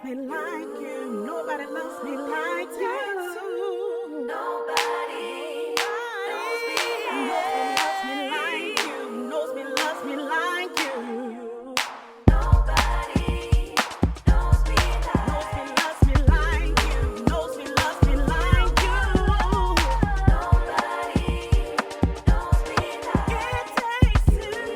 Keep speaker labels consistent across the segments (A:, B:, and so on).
A: me like you. Nobody loves me like you. Nobody knows me like you. Knows me, loves me like you. Nobody knows me loves me like you. Knows me, loves me like you. Nobody knows me like it takes two.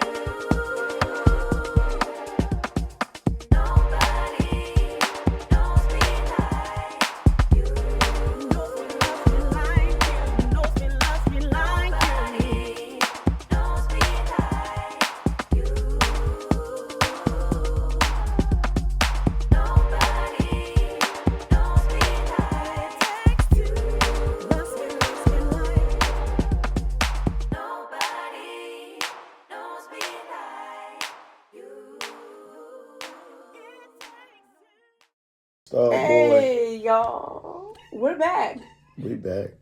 B: Hey, y'all. We're back.
C: We back.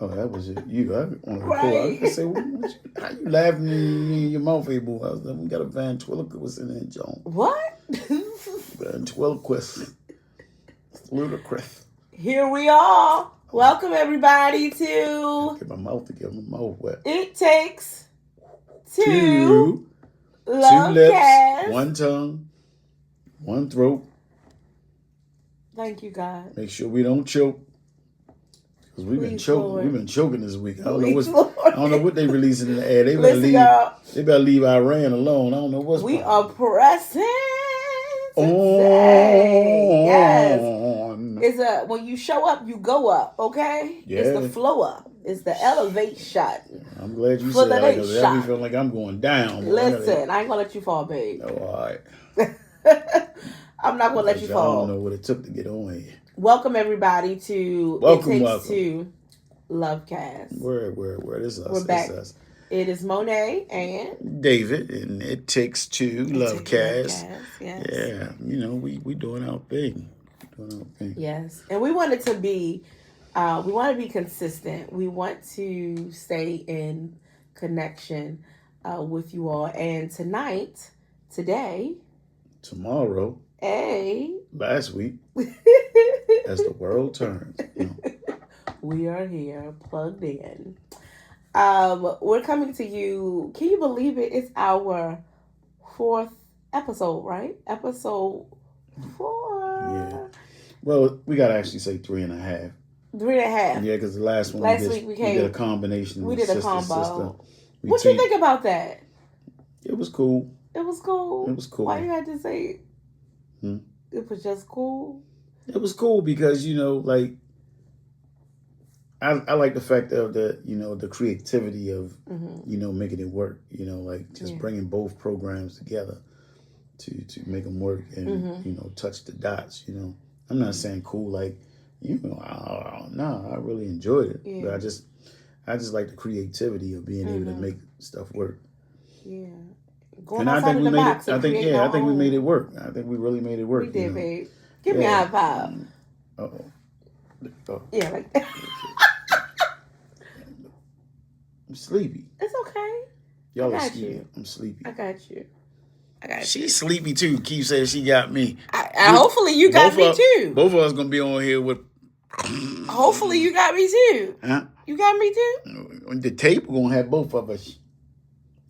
C: Oh, that was it. You. I want to
B: Right.
C: record. I was gonna say, how you laughing in your mouth, able? I was like, we got a ventriloquist in there, John.
B: What?
C: Ventriloquist. Ludicrous.
B: Here we are. Welcome, everybody, to
C: Get my mouth together. My mouth wet.
B: It Takes Two.
C: Two
B: Lovecast.
C: lips, one tongue, one throat.
B: Thank you, God.
C: Make sure we don't choke. Because we've been choking.
B: Lord.
C: We've been choking this week. I don't
B: Please,
C: know what they releasing in the air. They better
B: Listen, y'all.
C: They better leave Iran alone. I don't know what's
B: We
C: problem.
B: are pressing today. Yes. It's when you show up, you go up, okay?
C: Yeah.
B: It's the flow up. It's the elevate shot.
C: I'm glad you
B: For
C: said
B: the
C: that because
B: shot.
C: I feel like I'm going down. Boy.
B: Listen, I ain't gonna let you fall, babe.
C: Oh, all right.
B: I'm not gonna let you
C: I
B: fall.
C: don't know what it took to get on here.
B: Welcome everybody to
C: Welcome.
B: It Takes Two Lovecast.
C: Where this us?
B: We're back.
C: It's us.
B: It is Monet and
C: David, and It Takes Two Lovecast.
B: Yes.
C: Yeah, we doing our thing.
B: Yes, and we wanted to be, we want to be consistent. We want to stay in connection with you all. And today,
C: tomorrow, last week, as the world turns,
B: we are here plugged in. We're coming to you. Can you believe it? It's our 4th episode, right? Episode 4.
C: Yeah. Well, we gotta actually say 3.5.
B: 3.5.
C: Yeah, because the last one
B: week
C: we did a combination.
B: We did a combo.
C: Sister.
B: What you think about that?
C: It was cool.
B: It was cool.
C: It was cool.
B: Why you had to say it was just cool?
C: It was cool because I like the fact of the creativity of making it work. Bringing both programs together to make them work and touch the dots. I'm not saying cool like no, I really enjoyed it, but I just like the creativity of being able to make stuff work.
B: Yeah,
C: and I think we made it. I think we made it work. I think we really made it work.
B: We did, babe. Give me a high five.
C: Oh.
B: Yeah, like that.
C: I'm sleepy.
B: It's okay.
C: Y'all are sleepy. I'm sleepy.
B: I got you.
C: She's sleepy too. Keep saying she got me.
B: Hopefully you got me too.
C: Both of us gonna be on here with.
B: Hopefully you got me too.
C: Huh?
B: You got me too.
C: The table gonna have both of us.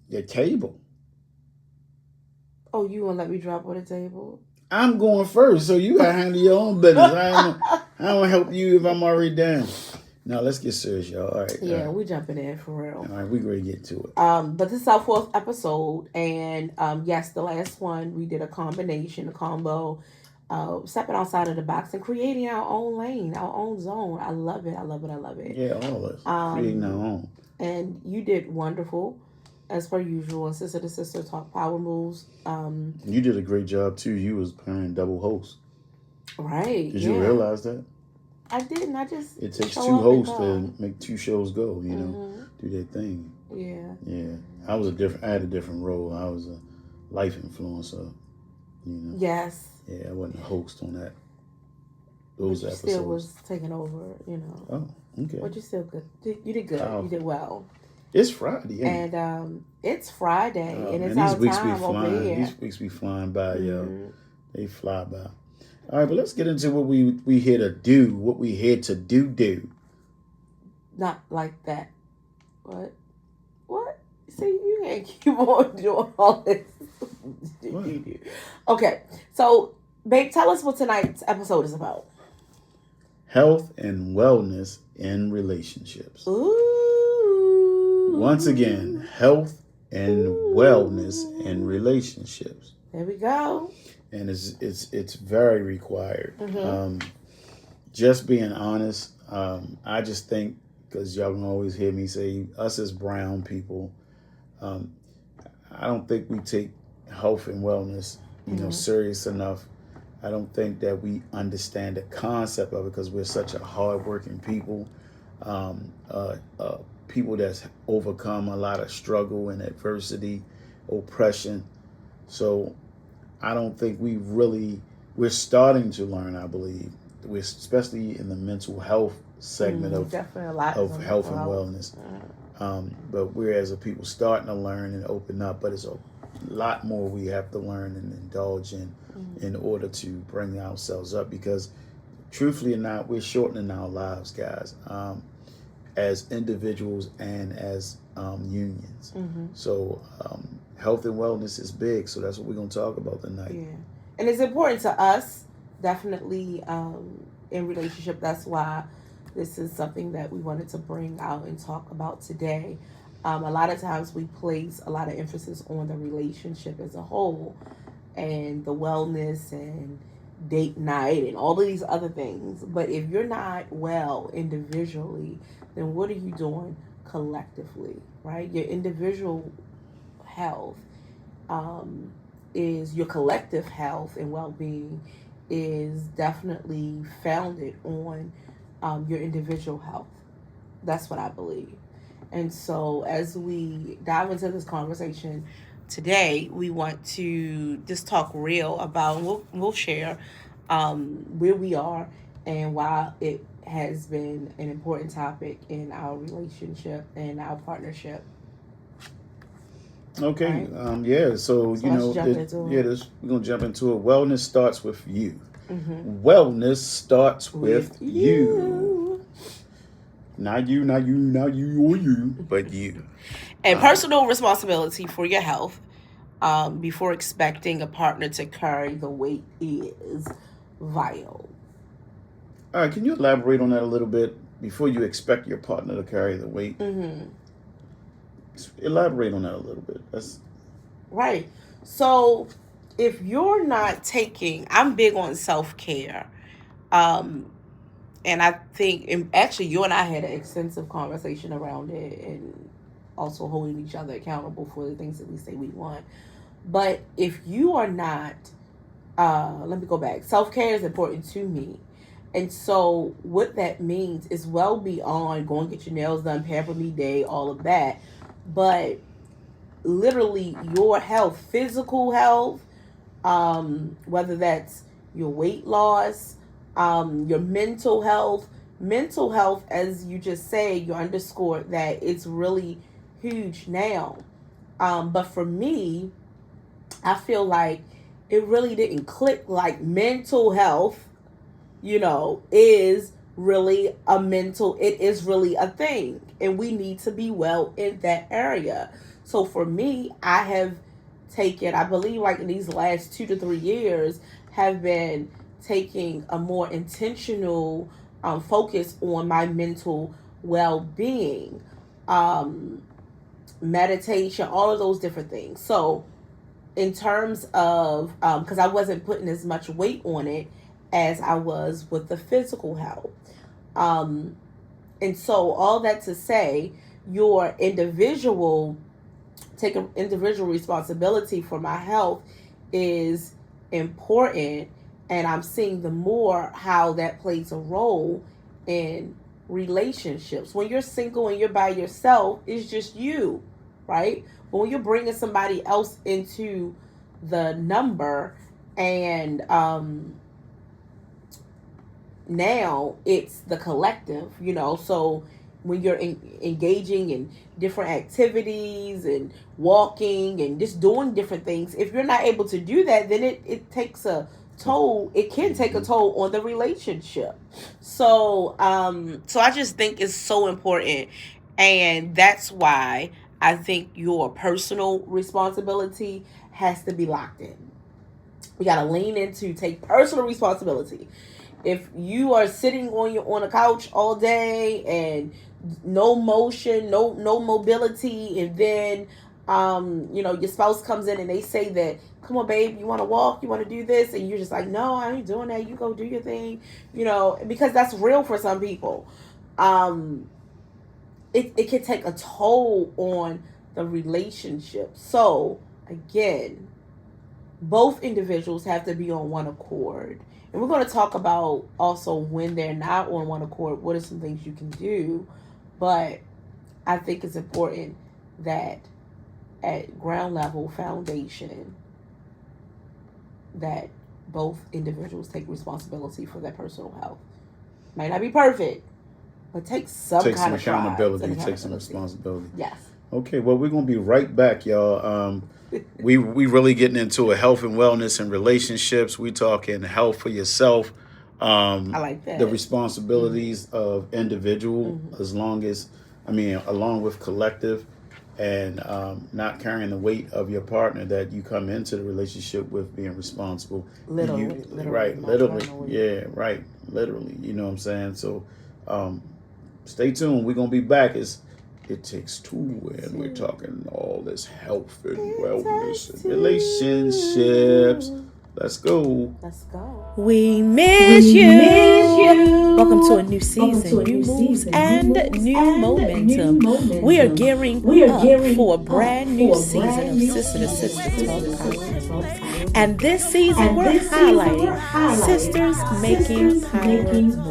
C: The table.
B: Oh, you gonna let me drop on the table?
C: I'm going first, so you gotta handle your own business. I don't help you if I'm already down. Now let's get serious, y'all. All right.
B: Yeah, we jumping in for real.
C: All right, we ready to get to it.
B: But this is our 4th episode, and yes, the last one we did a combo, stepping outside of the box and creating our own lane, our own zone. I love it.
C: Yeah, all of us creating our own.
B: And you did wonderful, as per usual. And Sister to Sister talk power moves.
C: You did a great job too. You was playing double host.
B: Right.
C: Did you realize that?
B: I didn't.
C: It takes 2 hosts to make 2 shows go. Do their thing.
B: Yeah.
C: Yeah. I had a different role. I was a life influencer.
B: Yes.
C: Yeah, I wasn't a host on that. Those
B: but you
C: episodes.
B: Still was taking over.
C: Oh, okay.
B: But you still good. You did good. You did well.
C: It's Friday,
B: and it's Friday, and it's
C: man,
B: our time over here.
C: These weeks be flying by, yo. They fly by. All right, but let's get into what we here to do. What we here to do.
B: Not like that. What? See, you can't keep on doing all this. Okay, so, babe, tell us what tonight's episode is about.
C: Health and wellness in relationships.
B: Ooh.
C: Once again, health and wellness in relationships.
B: There we go.
C: And it's very required.
B: Mm-hmm.
C: Just being honest, I just think, because y'all can always hear me say, us as brown people, I don't think we take health and wellness, serious enough. I don't think that we understand the concept of it because we're such a hardworking people, people that's overcome a lot of struggle and adversity, oppression. So I don't think we're starting to learn, I believe. We're especially in the mental health segment of health and wellness. But we're as a people starting to learn and open up, but it's a lot more we have to learn and indulge in order to bring ourselves up, because truthfully or not, we're shortening our lives, guys, as individuals and as unions. So health and wellness is big, so that's what we're going to talk about tonight.
B: Yeah, and it's important to us, definitely, in relationship. That's why this is something that we wanted to bring out and talk about today. A lot of times we place a lot of emphasis on the relationship as a whole and the wellness and date night and all of these other things. But if you're not well individually, then what are you doing collectively, right? Your individual health is your collective health and well-being is definitely founded on your individual health. That's what I believe. And so as we dive into this conversation today, we want to just talk real about, we'll share where we are and why it has been an important topic in our relationship and our partnership.
C: Okay. Right? So we're going to jump into it. Wellness starts with you. Wellness starts with you. Not you, or you, but you.
B: And personal responsibility for your health before expecting a partner to carry the weight is vital.
C: All right, can you elaborate on that a little bit? Before you expect your partner to carry the weight? Elaborate on that a little bit. That's
B: right. So if you're not taking, I'm big on self-care. And I think, and actually, you and I had an extensive conversation around it and also holding each other accountable for the things that we say we want. But if you are not, let me go back. Self-care is important to me. And so what that means is well beyond going to get your nails done, pamper me day, all of that. But literally your health, physical health, whether that's your weight loss, your mental health, as you just say, you underscore that it's really huge now. But for me, I feel like it really didn't click. Like mental health, is really it is really a thing, and we need to be well in that area. So for me, I have taken, I believe like in these last 2 to 3 years, have been taking a more intentional focus on my mental well-being, meditation, all of those different things. So in terms of, because I wasn't putting as much weight on it as I was with the physical health. And so all that to say, taking individual responsibility for my health is important. And I'm seeing the more how that plays a role in relationships. When you're single and you're by yourself, it's just you, right? But when you're bringing somebody else into the number, and now it's the collective, so when you're engaging in different activities and walking and just doing different things, if you're not able to do that, then it takes a toll. It can take a toll on the relationship. So I just think it's so important, and that's why I think your personal responsibility has to be locked in. We gotta lean into take personal responsibility. If you are sitting on a couch all day and no motion, no mobility, and then your spouse comes in and they say that, come on babe, you want to walk, you want to do this, and you're just like, no, I ain't doing that, you go do your thing, because that's real for some people. It can take a toll on the relationship. So again, both individuals have to be on one accord. And we're going to talk about also when they're not on one accord, what are some things you can do. But I think it's important that at ground level foundation, that both individuals take responsibility for their personal health. Might not be perfect, but take some
C: accountability, take some responsibility.
B: Yes.
C: Okay, well, we're going to be right back, y'all. We really getting into a health and wellness and relationships. We talking health for yourself.
B: I like that.
C: The responsibilities of individual, along with collective, and not carrying the weight of your partner that you come into the relationship with being responsible.
B: Literally.
C: Yeah, right. Literally. You know what I'm saying? So stay tuned. We're going to be back. It takes two, and we're talking all this health and wellness and relationships. Let's go.
B: We miss you. Welcome to a new season, new moves, and new momentum. We are gearing up for a brand new season of Sister to Sister Talk Power. And this season, we're highlighting sisters making power moves.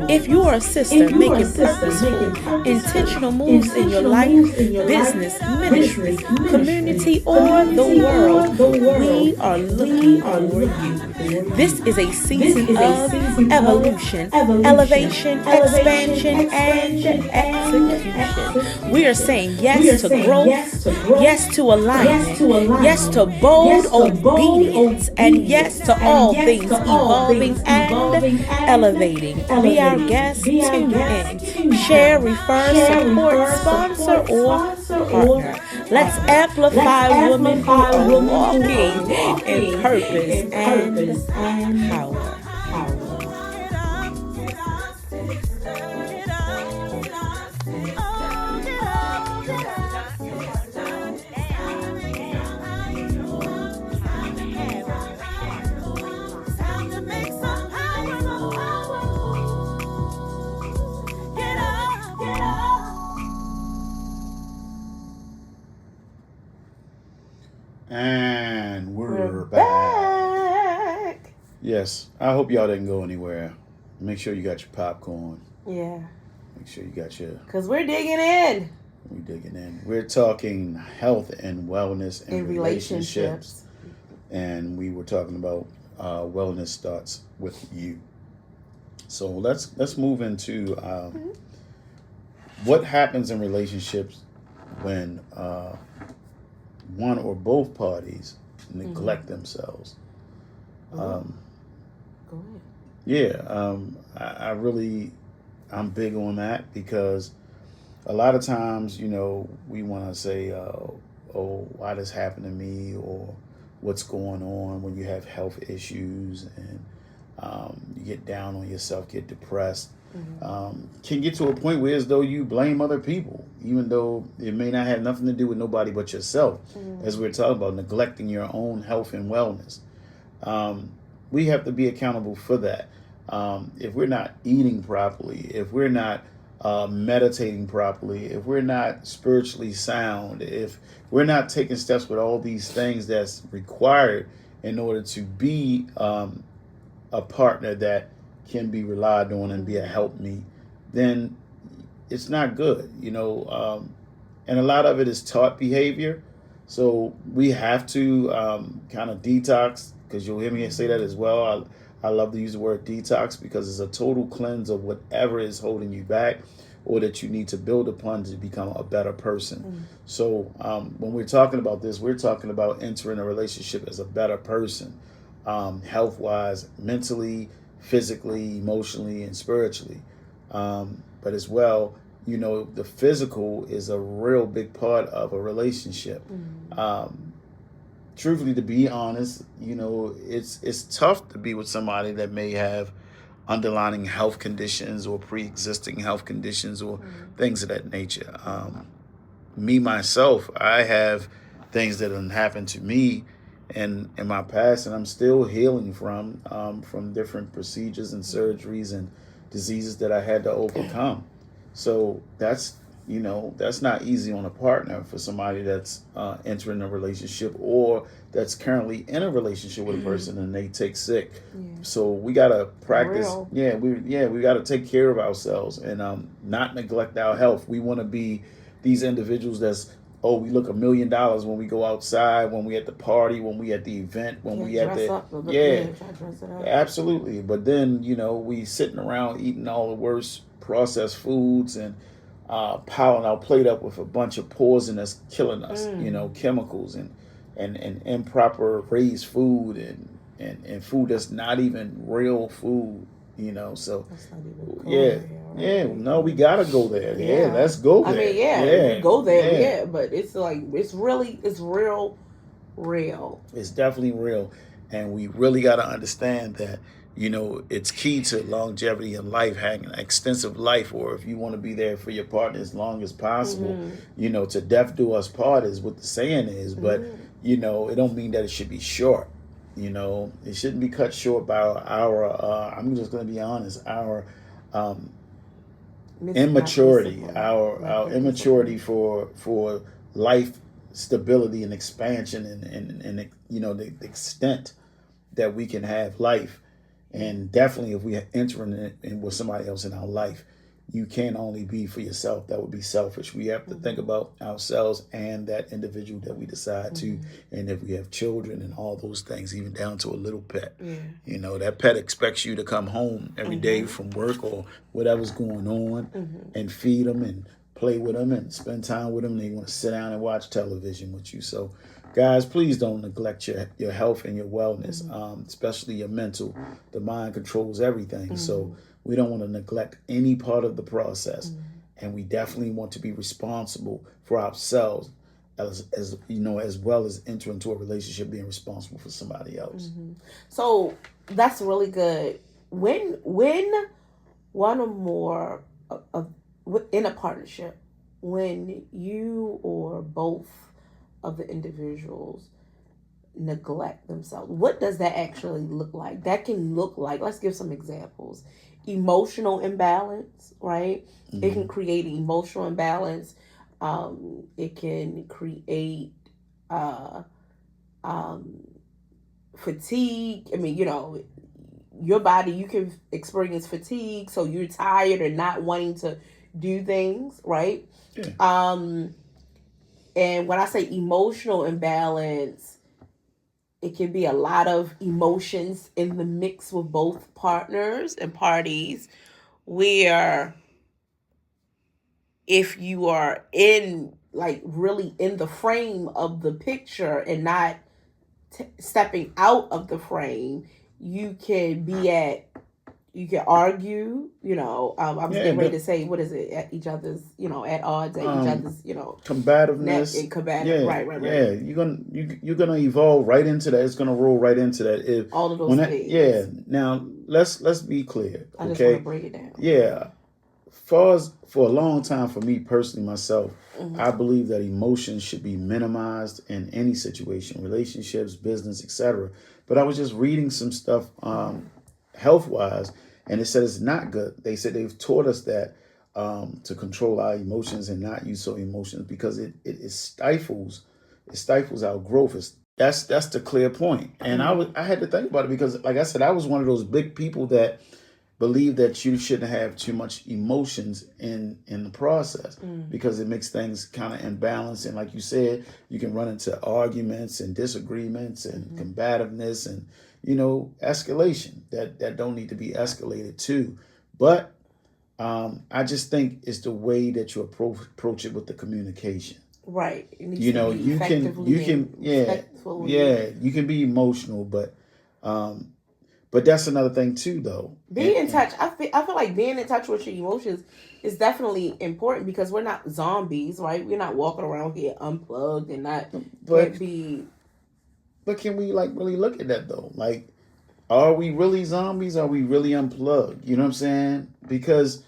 B: If you are a sister making purposeful, intentional moves in your life, business, ministry, community, or the world, we are looking for you. This is a season of evolution, elevation, expansion, and execution. We are saying yes to growth, yes to alignment, yes to bold obedience, and yes to all things evolving and elevating. Be our guest, tune in, share, refer, support, sponsor, or partner. Let's amplify women who are walking in purpose and power.
C: And we're back. Yes, I hope y'all didn't go anywhere. Make sure you got your popcorn.
B: Yeah.
C: Make sure you got your...
B: Because we're digging in.
C: We're digging in. We're talking health and wellness and relationships. And we were talking about wellness starts with you. So let's move into what happens in relationships when one or both parties neglect themselves.
B: Go ahead.
C: Yeah, I'm big on that because a lot of times, we want to say, why this happened to me, or what's going on when you have health issues and you get down on yourself, get depressed. Can get to a point where as though you blame other people, even though it may not have nothing to do with nobody but yourself, as we're talking about neglecting your own health and wellness. We have to be accountable for that. If we're not eating properly, if we're not meditating properly, if we're not spiritually sound, if we're not taking steps with all these things that's required in order to be a partner that can be relied on and be a helpmeet, then it's not good, and a lot of it is taught behavior. So we have to kind of detox, because you'll hear me say that as well. I love to use the word detox because it's a total cleanse of whatever is holding you back or that you need to build upon to become a better person. So when we're talking about this, we're talking about entering a relationship as a better person. health wise, mentally, physically, emotionally, and spiritually. But as well, the physical is a real big part of a relationship. Truthfully, to be honest, it's tough to be with somebody that may have underlying health conditions or pre-existing health conditions or things of that nature. Me myself, I have things that have happened to me in my past, and I'm still healing from different procedures and surgeries and diseases that I had to overcome. So that's not easy on a partner for somebody that's entering a relationship or that's currently in a relationship with a person and they take sick. So we gotta practice.
B: Real.
C: We gotta take care of ourselves and not neglect our health. We want to be these individuals that's we look $1 million when we go outside, when we at the party, when we at the event, when we at the
B: Dress it up.
C: absolutely. But then we sitting around eating all the worst processed foods and piling our plate up with a bunch of poison that's killing us. Chemicals and improper raised food and food that's not even real food. So
B: That's not even cool
C: no, we gotta go there. Yeah, let's go there.
B: I mean, we go there. But it's like it's real.
C: It's definitely real, and we really gotta understand that. It's key to longevity in life, having an extensive life, or if you want to be there for your partner as long as possible, to death do us part is what the saying is. But it don't mean that it should be short. It shouldn't be cut short by our I'm just going to be honest, our immaturity, our immaturity for life stability and expansion and the extent that we can have life. And definitely if we are entering in with somebody else in our life, you can't only be for yourself. That would be selfish. We have to think about ourselves and that individual that we decide to. And if we have children and all those things, even down to a little pet, that pet expects you to come home every day from work or whatever's going on and feed them and play with them and spend time with them. They want to sit down and watch television with you. So guys, please don't neglect your health and your wellness, especially your mental. The mind controls everything. So we don't want to neglect any part of the process. And we definitely want to be responsible for ourselves as well as enter into a relationship being responsible for somebody else.
B: So that's really good. When one or more in a partnership, when you or both of the individuals neglect themselves, what does that actually look like? That can look like, let's give some examples. Emotional imbalance, right? It can create emotional imbalance. It can create fatigue. I mean, your body, you can experience fatigue, so you're tired and not wanting to do things, right? And when I say emotional imbalance, it can be a lot of emotions in the mix with both partners and parties, where if you are really in the frame of the picture and not stepping out of the frame, you can argue, I was getting ready to say, what is it, at each other's, at odds, at each other's,
C: combativeness
B: and combative, right.
C: Yeah, you're gonna evolve right into that. It's gonna roll right into that. If
B: all of those things.
C: Now let's be clear.
B: I just want to break it down.
C: Yeah, for a long time, for me personally, myself, I believe that emotions should be minimized in any situation, relationships, business, etc. But I was just reading some stuff, health wise, and it said it's not good. They said they've taught us that to control our emotions and not use so emotions because it stifles our growth. That's the clear point. And I had to think about it because, like I said, I was one of those big people that believe that you shouldn't have too much emotions in the process because it makes things kind of imbalanced. And like you said, you can run into arguments and disagreements and combativeness and, escalation that don't need to be escalated too. But I just think it's the way that you approach it with the communication.
B: Right.
C: You can be emotional, but But that's another thing too, though.
B: Being in touch, I feel like being in touch with your emotions is definitely important because we're not zombies, right? We're not walking around here unplugged and not
C: but
B: be.
C: But can we like really look at that though? Like, are we really zombies? Are we really unplugged? You know what I'm saying? Because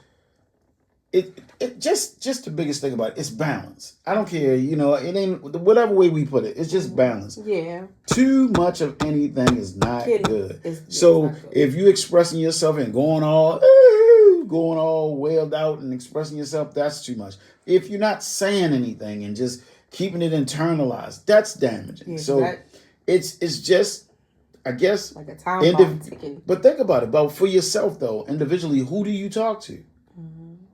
C: it just the biggest thing about it, it's balance. I don't care, it ain't whatever way we put it, it's just balance.
B: Yeah.
C: Too much of anything is not good.
B: So
C: not good. If you expressing yourself and going all wailed out and expressing yourself, that's too much. If you're not saying anything and just keeping it internalized, that's damaging. Yeah, so it's just, I guess,
B: like a time bomb ticking.
C: But think about it. But for yourself though, individually, who do you talk to?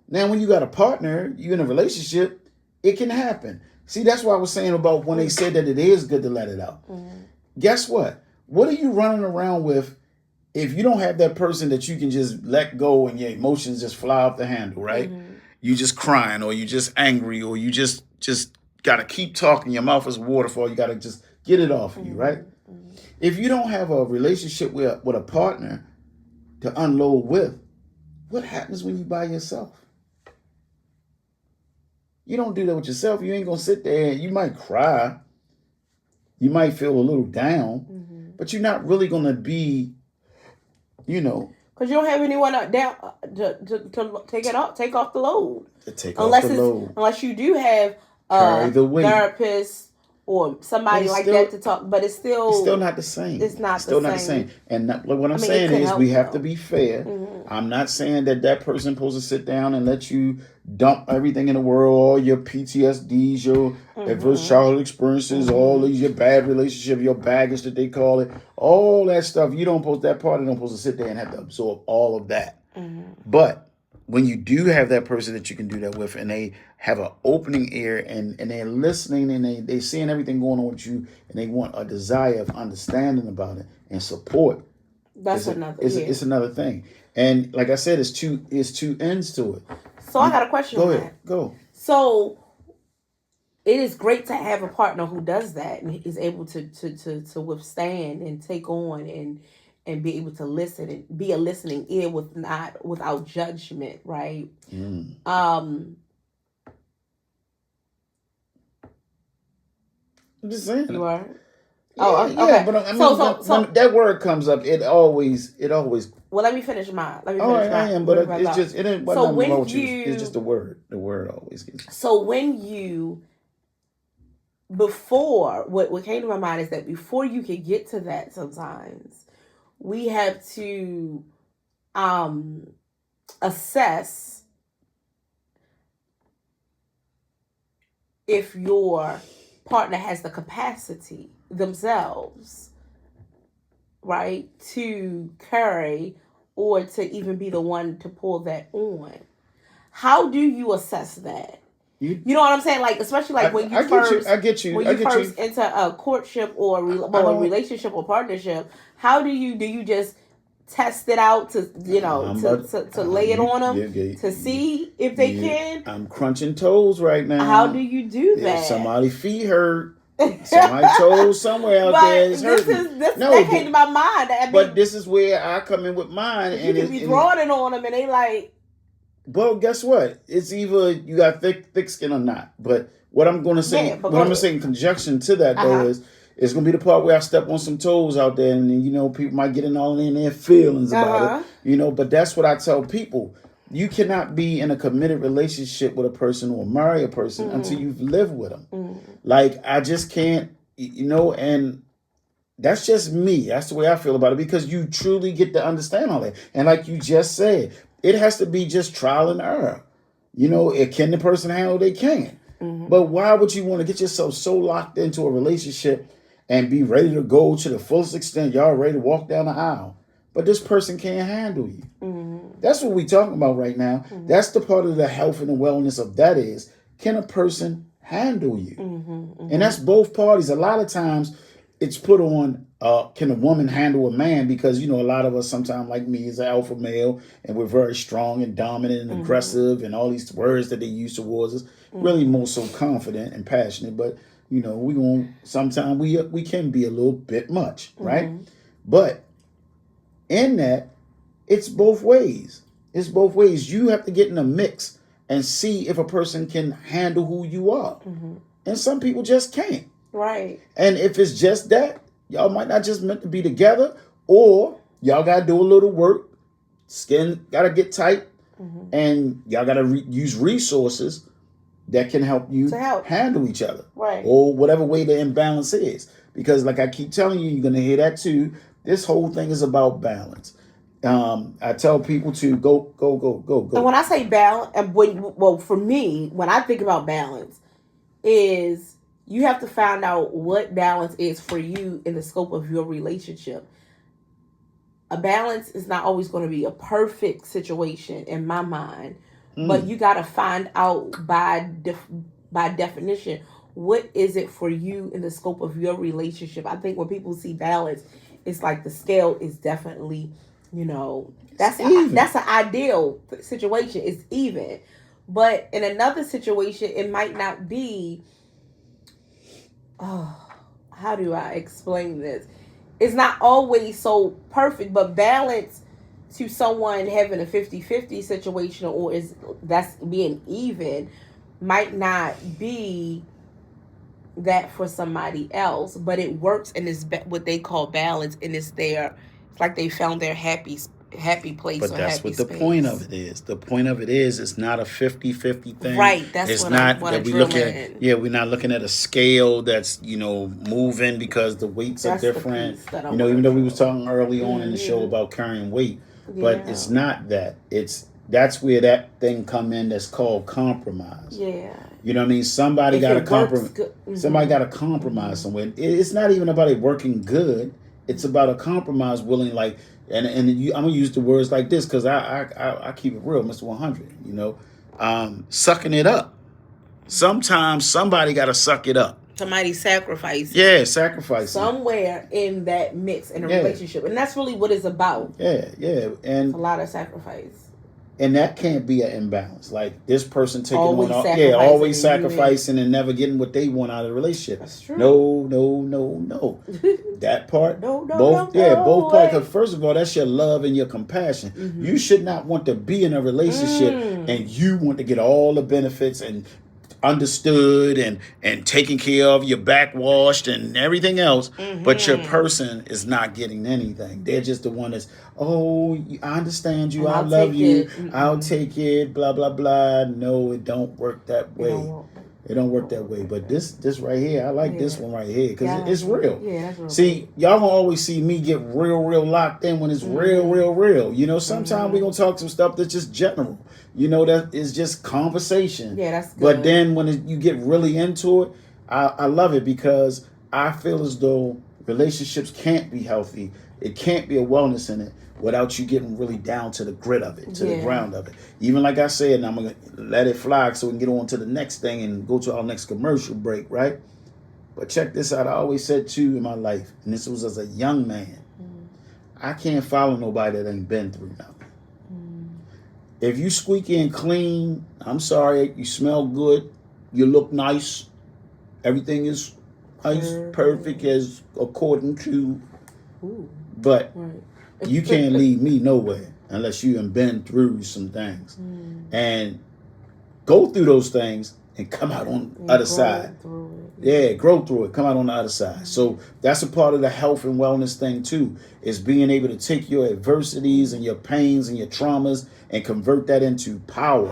C: Now, when you got a partner, you in a relationship, it can happen. See, that's what I was saying about when they said that it is good to let it out. Guess what? What are you running around with if you don't have that person that you can just let go and your emotions just fly off the handle, right? You just crying, or you just angry, or you just got to keep talking. Your mouth is a waterfall. You got to just get it off of you, right? If you don't have a relationship with a partner to unload with, what happens when you by yourself? You don't do that with yourself. You ain't going to sit there and you might cry. You might feel a little down, but you're not really going to be,
B: Because you don't have anyone down to take off the load. Unless you do have a therapist or somebody like that to talk, but it's still
C: not the same.
B: It's not
C: still
B: the
C: not
B: same.
C: the same. And what I'm saying is we have to be fair. I'm not saying that person supposed to sit down and let you dump everything in the world, all your PTSDs, your adverse childhood experiences, all these your bad relationship, your baggage that they call it, all that stuff. That partner don't supposed to sit there and have to absorb all of that. But when you do have that person that you can do that with, and they have an opening ear and they're listening and they seeing everything going on with you, and they want a desire of understanding about it and support. It's another thing. And like I said, it's two ends to it.
B: So I got a question.
C: Go ahead. Go.
B: So it is great to have a partner who does that and is able to withstand and take on and be able to listen and be a listening ear without judgment, right?
C: I'm just saying.
B: You are.
C: Okay. But I mean, when that word comes up, it always.
B: Well, let me finish mine.
C: I am, but it's just it ain't. So when it's just the word. The word always gets.
B: So when you. Before, what came to my mind is that before you could get to that, sometimes we have to assess if your partner has the capacity themselves, right, to carry or to even be the one to pull that on. How do you assess that? You know what I'm saying? Like, especially like when you first enter a courtship or a relationship or partnership, how do you just test it out to lay it on them to see if they can?
C: I'm crunching toes right now.
B: How do you do that?
C: If somebody's feet hurt. Somebody told somewhere out there is hurting.
B: That came to my mind.
C: But this is where I come in with mine.
B: And you can be drawing on them and they like.
C: Well, guess what? It's either you got thick skin or not. But what I'm going to say, I'm going to say in conjunction to that though is it's going to be the part where I step on some toes out there, and people might get all in their feelings about it. But that's what I tell people. You cannot be in a committed relationship with a person or marry a person until you've lived with them. Like, I just can't, and that's just me. That's the way I feel about it, because you truly get to understand all that. And like you just said, it has to be just trial and error. Can the person handle it? They can. But why would you want to get yourself so locked into a relationship and be ready to go to the fullest extent? Y'all ready to walk down the aisle, but this person can't handle you. That's what we're talking about right now. That's the part of the health and the wellness of that is, can a person handle you? And that's both parties. A lot of times it's put on, can a woman handle a man? Because, a lot of us sometimes, like me, is an alpha male, and we're very strong and dominant and aggressive and all these words that they use towards us. Really more so confident and passionate. But, sometimes we can be a little bit much, right? But in that, it's both ways. It's both ways. You have to get in a mix and see if a person can handle who you are. And some people just can't.
B: Right.
C: And if it's just that, y'all might not just meant to be together, or y'all got to do a little work. Skin got to get tight, and y'all got to use resources that can help you handle each other.
B: Right.
C: Or whatever way the imbalance is. Because like I keep telling you, you're going to hear that too. This whole thing is about balance. I tell people to go.
B: And when I say balance, for me, when I think about balance, is you have to find out what balance is for you in the scope of your relationship. A balance is not always going to be a perfect situation in my mind, but you got to find out by definition, what is it for you in the scope of your relationship. I think when people see balance, it's like the scale is definitely, that's an ideal situation. It's even. But in another situation, it might not be, how do I explain this? It's not always so perfect, but balance to someone having a 50-50 situation, or that's being even, might not be that for somebody else, but it works and is what they call balance, and it's like they found their happy place.
C: But that's what the point of it is. The point of it is it's not a 50-50 thing.
B: Right. That's
C: it's
B: what
C: not
B: what
C: that we look at. Yeah, we're not looking at a scale that's moving because the weights are different. Even though we was talking early on in the show about carrying weight, but it's not that. That's where that thing come in. That's called compromise.
B: Yeah.
C: You know what I mean? Somebody got to compromise. Somebody got to compromise somewhere. It's not even about it working good. It's about a compromise, willing like. And I'm gonna use the words like this because I keep it real, Mr. 100. Sucking it up. Sometimes somebody got to suck it up.
B: Somebody sacrifice.
C: Yeah, sacrifice
B: somewhere in that mix in a relationship, and that's really what it's about.
C: Yeah, and
B: it's a lot of sacrifice.
C: And that can't be an imbalance. Like this person taking always sacrificing and never getting what they want out of the relationship.
B: That's true.
C: No. That part. Both parts. Because first of all, that's your love and your compassion. You should not want to be in a relationship and you want to get all the benefits and understood and taken care of, you're backwashed and everything else, but your person is not getting anything. They're just the one that's, I understand you, I love you, I'll take it, blah blah blah. No, it don't work that way. It don't work that way. But this right here, I like this one right here because it's real.
B: Yeah, that's real.
C: See, y'all gonna always see me get real locked in when it's real. Sometimes we gonna talk some stuff that's just general. That is just conversation.
B: Yeah, that's good.
C: But then when you get really into it, I love it because I feel as though relationships can't be healthy. It can't be a wellness in it without you getting really down to the grit of it, to the ground of it. Even like I said, and I'm going to let it fly so we can get on to the next thing and go to our next commercial break, right? But check this out. I always said too in my life, and this was as a young man, I can't follow nobody that ain't been through nothing. If you squeaky and clean, I'm sorry, you smell good, you look nice, everything is perfect as according to, but you can't lead me nowhere unless you have been through some things and go through those things and come out on the other side. Grow through it, come out on the other side. So that's a part of the health and wellness thing too, is being able to take your adversities and your pains and your traumas and convert that into power.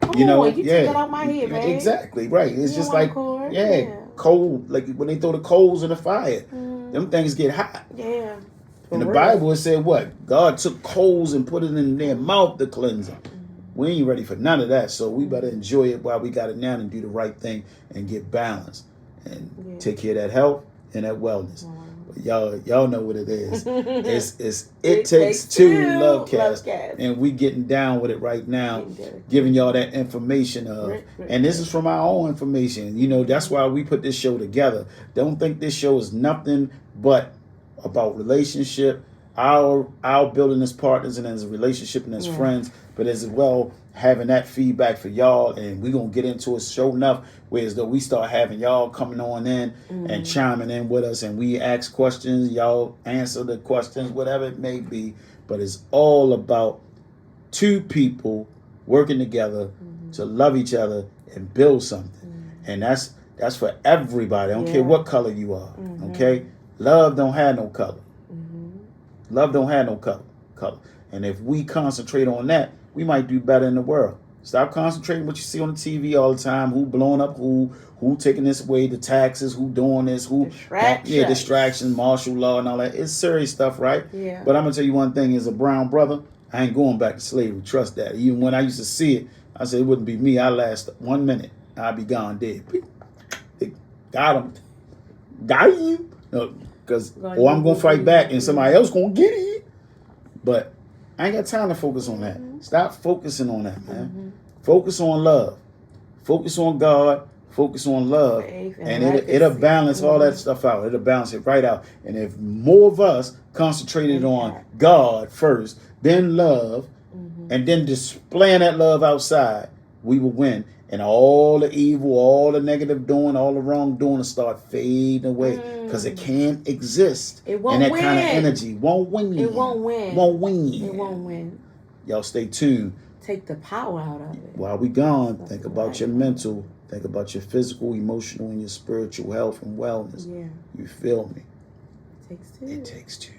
B: Come on, you took that out my head, man.
C: Exactly, right. It's just like, coal, like when they throw the coals in the fire, them things get hot.
B: Yeah.
C: In the Bible, it said what? God took coals and put it in their mouth to cleanse them. We ain't ready for none of that, so we better enjoy it while we got it now and do the right thing and get balance and take care of that health and that wellness. But y'all know what it is. It takes two Lovecast, and we getting down with it right now, giving y'all that information and this is from our own information. That's why we put this show together. Don't think this show is nothing but about relationship, our building as partners and as a relationship and as friends, but as well having that feedback for y'all. And we're going to get into it sure enough, whereas though we start having y'all coming on in and chiming in with us, and we ask questions, y'all answer the questions, whatever it may be. but it's all about two people working together to love each other and build something. And that's for everybody. I don't care what color you are. Okay? Love don't have no color. Love don't have no color. And if we concentrate on that, we might do better in the world. Stop concentrating what you see on the TV all the time. Who blowing up who taking this away, the taxes, who doing this, who distractions, martial law and all that. It's serious stuff, right?
B: Yeah.
C: But I'm gonna tell you one thing, as a brown brother, I ain't going back to slavery. Trust that. Even when I used to see it, I said it wouldn't be me. I last 1 minute. I'd be gone dead. They got him. Got you. Because I'm gonna fight back and somebody else gonna get it. But I ain't got time to focus on that. Stop focusing on that, man. Focus on love. Focus on God. Focus on love. And it'll balance all that stuff out. It'll balance it right out. And if more of us concentrated on God first, then love, and then displaying that love outside, we will win. And all the evil, all the negative doing, all the wrong doing will start fading away. Because it can't exist.
B: It won't
C: and that
B: win.
C: kind of energy won't win.
B: It won't win.
C: Won't win.
B: It won't win.
C: Y'all stay tuned.
B: Take the power out of it.
C: While we gone, think about your mental, think about your physical, emotional, and your spiritual health and wellness.
B: Yeah.
C: You feel me?
B: It takes two.
C: It takes two.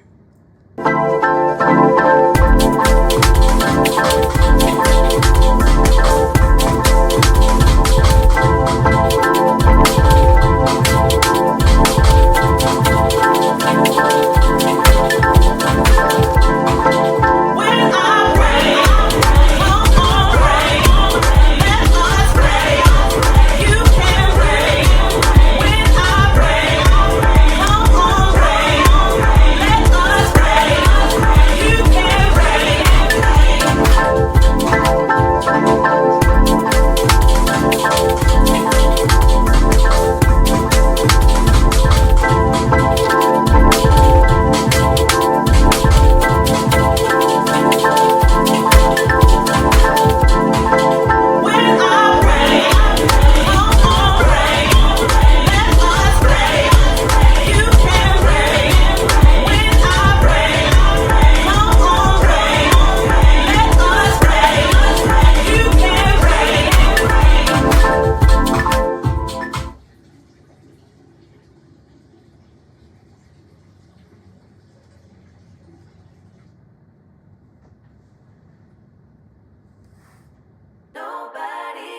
A: Nobody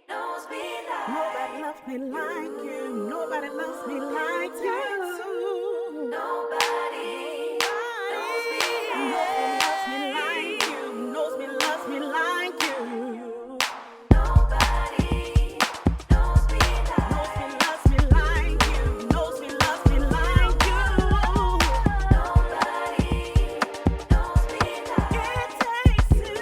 A: loves me like you. Nobody loves me like you. Nobody knows me like you. Knows me, loves me like you. Nobody knows me, loves me like you. Knows me, loves me like you. Nobody knows me like it takes two.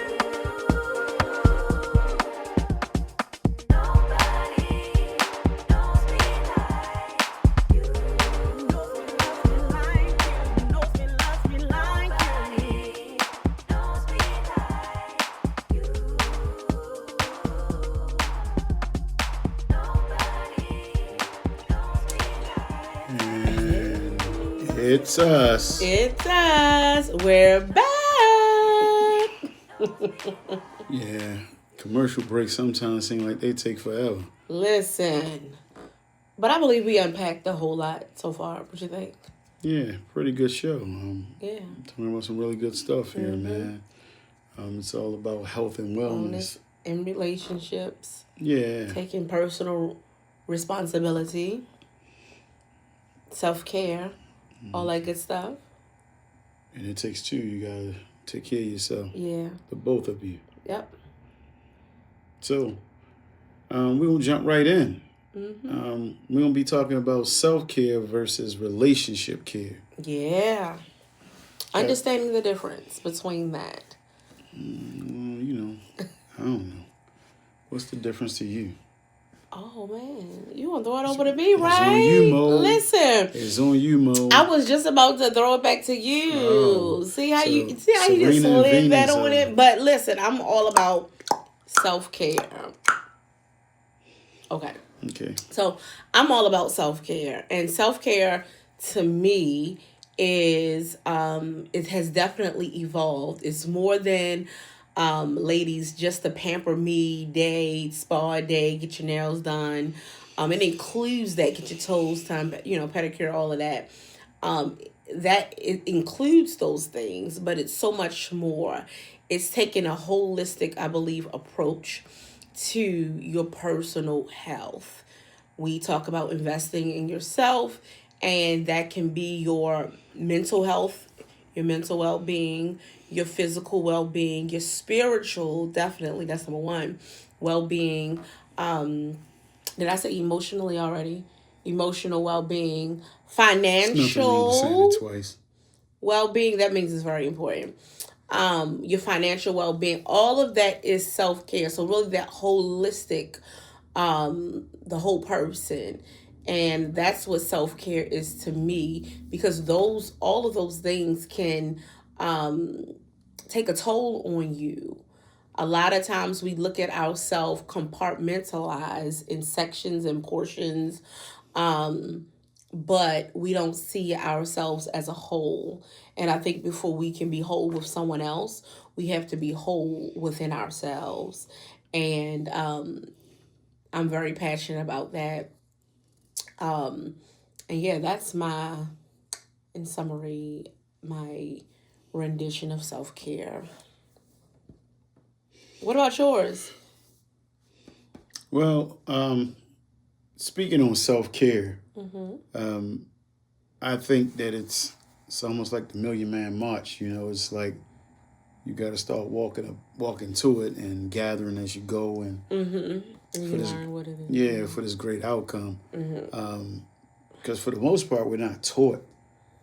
C: It's us.
B: It's us. We're back.
C: Yeah. Commercial breaks sometimes seem like they take forever.
B: Listen. But I believe we unpacked a whole lot so far. What you think?
C: Yeah, pretty good show.
B: Yeah.
C: Talking about some really good stuff here, man. It's all about health and wellness.
B: In relationships.
C: Yeah.
B: Taking personal responsibility. Self-care. All that good stuff.
C: And it takes two. You gotta take care of yourself.
B: Yeah.
C: The both of you.
B: Yep.
C: So, we're gonna jump right in. We're gonna be talking about self-care versus relationship care.
B: Yeah. Understanding the difference between that.
C: I don't know. What's the difference to you?
B: Oh man, you want to throw it over to me, right?
C: It's on you, Mo.
B: Listen,
C: it's on you, Mo.
B: I was just about to throw it back to you.
C: Oh,
B: see how you just
C: Serena
B: slid that on it. But listen, I'm all about self-care. Okay.
C: Okay.
B: So I'm all about self-care, and self-care to me is it has definitely evolved. It's more than ladies just a pamper me day, spa day, get your nails done. It includes that, get your toes done, pedicure, all of that. Um, that it includes those things, but it's so much more. It's taking a holistic, I believe, approach to your personal health. We talk about investing in yourself, and that can be your mental health, your mental well being, your physical well being, your spiritual, definitely, that's number one, well being. Did I say emotionally already? Emotional well being,
C: It's nothing wrong with saying it
B: financial
C: twice.
B: well being, that means it's very important. Your financial well being, all of that is self care. So, really, that holistic, the whole person. And that's what self care is to me, because all of those things can take a toll on you. A lot of times we look at ourselves compartmentalized in sections and portions, but we don't see ourselves as a whole. And I think before we can be whole with someone else, we have to be whole within ourselves. And I'm very passionate about that. And yeah, that's in summary, my rendition of self care. What about yours?
C: Well, speaking on self-care, I think that it's almost like the Million Man March. It's like you got to start walking to it and gathering as you go, and
B: And
C: for
B: you
C: this,
B: learn what it is.
C: yeah, for this great outcome. Because for the most part, we're not taught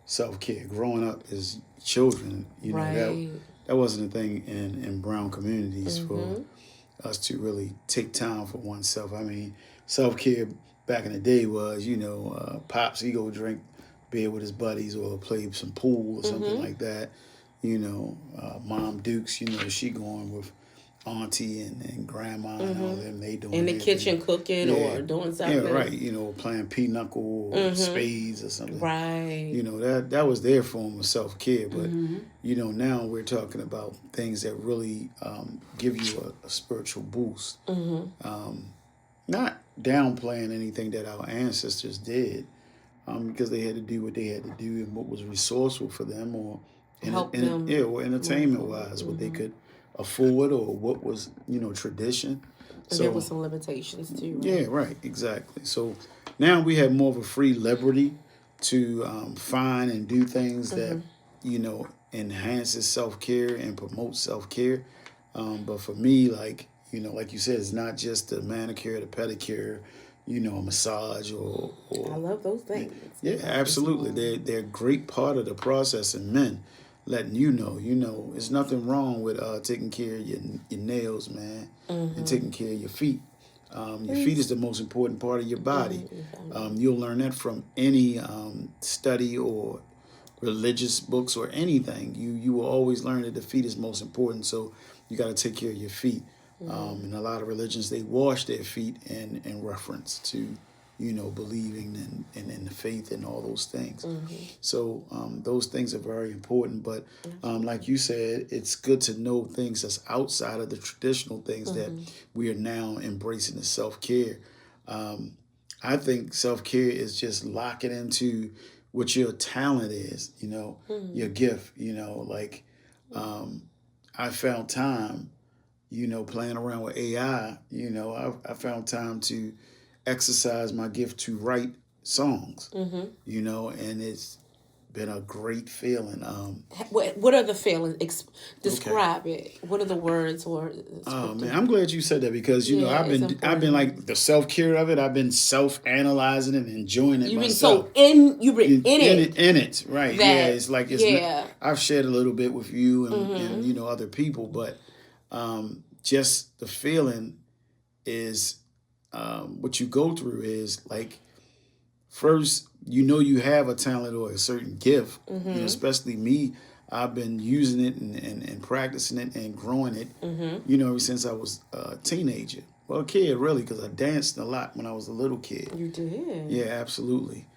C: self-care. Growing up as children,
B: Right.
C: that wasn't a thing in brown communities for us to really take time for oneself. I mean, self-care back in the day was, Pops, he go drink beer with his buddies or play some pool or something like that. Mom Dukes, she going with auntie and grandma and all them. They doing
B: In the
C: their
B: kitchen
C: thing.
B: cooking or doing something.
C: Yeah, right. Playing pinochle or spades or something.
B: Right.
C: That was their form of self-care. But, now we're talking about things that really give you a spiritual boost. Not downplaying anything that our ancestors did, because they had to do what they had to do and what was resourceful for them, or
B: Help them.
C: or entertainment-wise, what they could afford, or what was tradition.
B: And there was some limitations too, right?
C: Yeah, right, exactly. So now we have more of a free liberty to find and do things that enhances self-care and promotes self-care. But for me, like you said, it's not just the manicure, the pedicure, a massage
B: I love those things.
C: yeah, absolutely. They're a great part of the process, and men letting you know, there's nothing wrong with taking care of your nails, man, and taking care of your feet. Your feet is the most important part of your body. You'll learn that from any study or religious books or anything. You will always learn that the feet is most important. So you got to take care of your feet. In a lot of religions, they wash their feet in reference to, believing in the faith and all those things. So those things are very important. But like you said, it's good to know things that's outside of the traditional things that we are now embracing as self-care. I think self-care is just locking into what your talent is, your gift, I found time, playing around with AI, I found time to exercise my gift to write songs, and it's been a great feeling.
B: What are the feelings? Describe it. What are the words or?
C: Oh man, I'm glad you said that, because
B: Yeah,
C: I've been like the self-care of it. I've been self-analyzing and enjoying it
B: You've been
C: myself.
B: you've been in it.
C: Right?
B: That-
C: Yeah, it's like
B: yeah.
C: I've shared a little bit with you and other people, but just the feeling is what you go through is like, first, you have a talent or a certain gift. Especially me, I've been using it and practicing it and growing it, ever since I was a teenager. Well, a kid, really, because I danced a lot when I was a little kid.
B: You did.
C: Yeah, absolutely.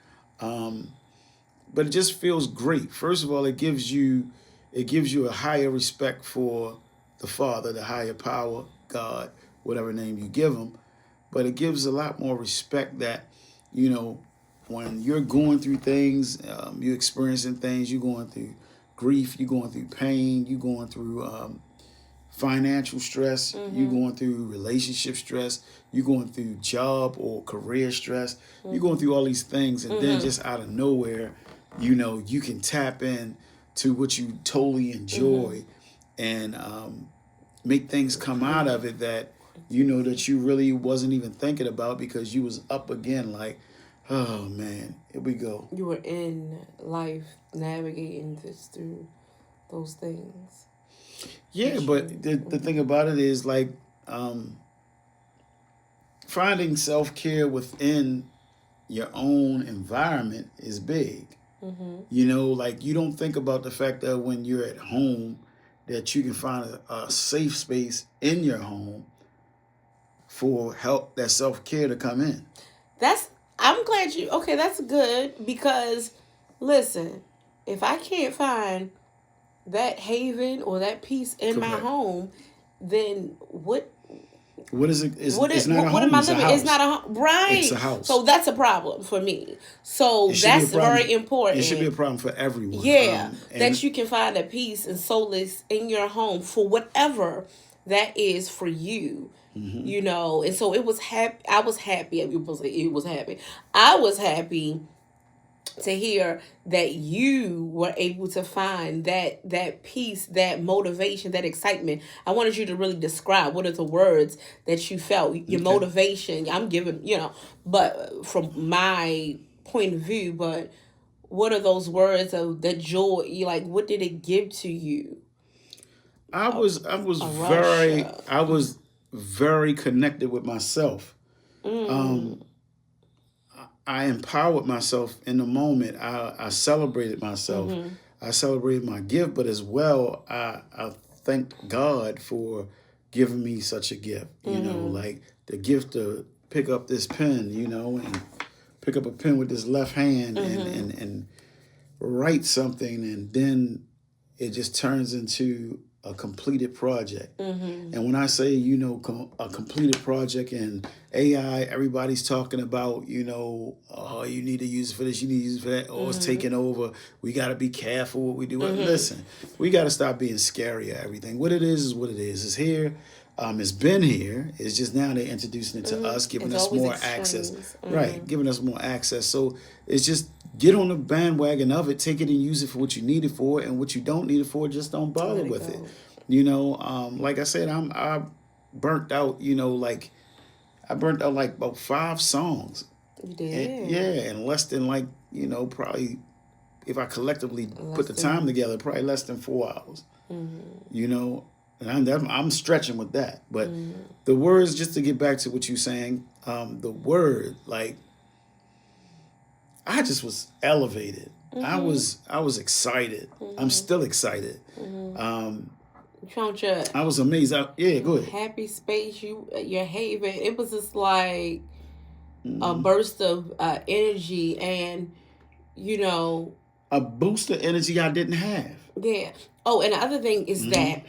C: but it just feels great. First of all, it gives you a higher respect for the Father, the higher power, God, whatever name you give him. But it gives a lot more respect that, you know, when you're going through things, you're experiencing things, you're going through grief, you're going through pain, you're going through financial stress, you're going through relationship stress, you're going through job or career stress, you're going through all these things, and then just out of nowhere, you know, you can tap in to what you totally enjoy and make things come out of it that, you know, that you really wasn't even thinking about because you was up again like, oh man, here we go.
B: You were in life navigating this through those things.
C: Yeah, but the thing about it is like finding self-care within your own environment is big. You know, like you don't think about the fact that when you're at home that you can find a safe space in your home for help, that self-care to come in.
B: I'm glad that's good because listen, if I can't find that haven or that peace in my home, then what
C: is it? It's not a home.
B: What am I
C: living?
B: It's not a home. Right.
C: It's a house.
B: So that's a problem for me. So that's very important.
C: It should be a problem for everyone.
B: Yeah. That you can find a peace and solace in your home for whatever that is for you. You know, and so it was happy. I was happy. It was happy. I was happy to hear that you were able to find that peace, that motivation, that excitement. I wanted you to really describe what are the words that you felt, your motivation. I'm giving, you know, but from my point of view, but what are those words of the joy? Like, what did it give to you?
C: I was very connected with myself. I empowered myself in the moment. I celebrated myself. I celebrated my gift, but as well, I thanked God for giving me such a gift. You know, like the gift to pick up this pen, you know, and pick up a pen with this left hand and write something, and then it just turns into a completed project. And when I say, you know, a completed project and AI, everybody's talking about, you know, oh, you need to use it for this, you need to use it for that, oh, it's taking over. We got to be careful what we do. Listen, we got to stop being scary at everything. What it is what it is. It's here. It's been here. It's just now they're introducing it to us, giving us more access. Right, giving us more access. So it's just get on the bandwagon of it, take it and use it for what you need it for, and what you don't need it for, just don't bother with it. You know, like I said, I burnt out, you know, like I burnt out like about 5 songs.
B: You did?
C: And, yeah, and less than like, you know, probably if I collectively put the time together, probably less than 4 hours. You know, and I'm stretching with that. But the words, just to get back to what you're saying, the word, like, I just was elevated. I was excited. I'm still excited. I was amazed. Yeah, go ahead.
B: Happy space, your haven. It was just like a burst of energy, and you know,
C: a boost of energy I didn't have.
B: Yeah. Oh, and the other thing is that.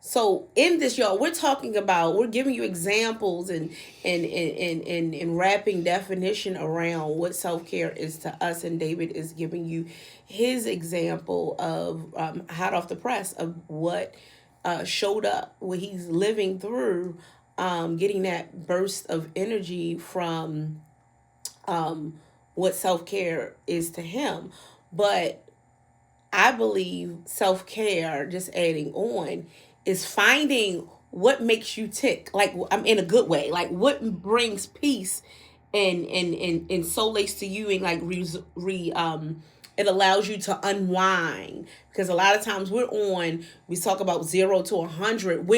B: So in this, y'all, we're giving you examples and wrapping definition around what self-care is to us. And David is giving you his example of hot off the press of what showed up, what he's living through, getting that burst of energy from what self-care is to him. But I believe self-care, just adding on, is finding what makes you tick, like I'm in a good way, like what brings peace and solace to you, and like it allows you to unwind, because a lot of times we talk about 0 to 100,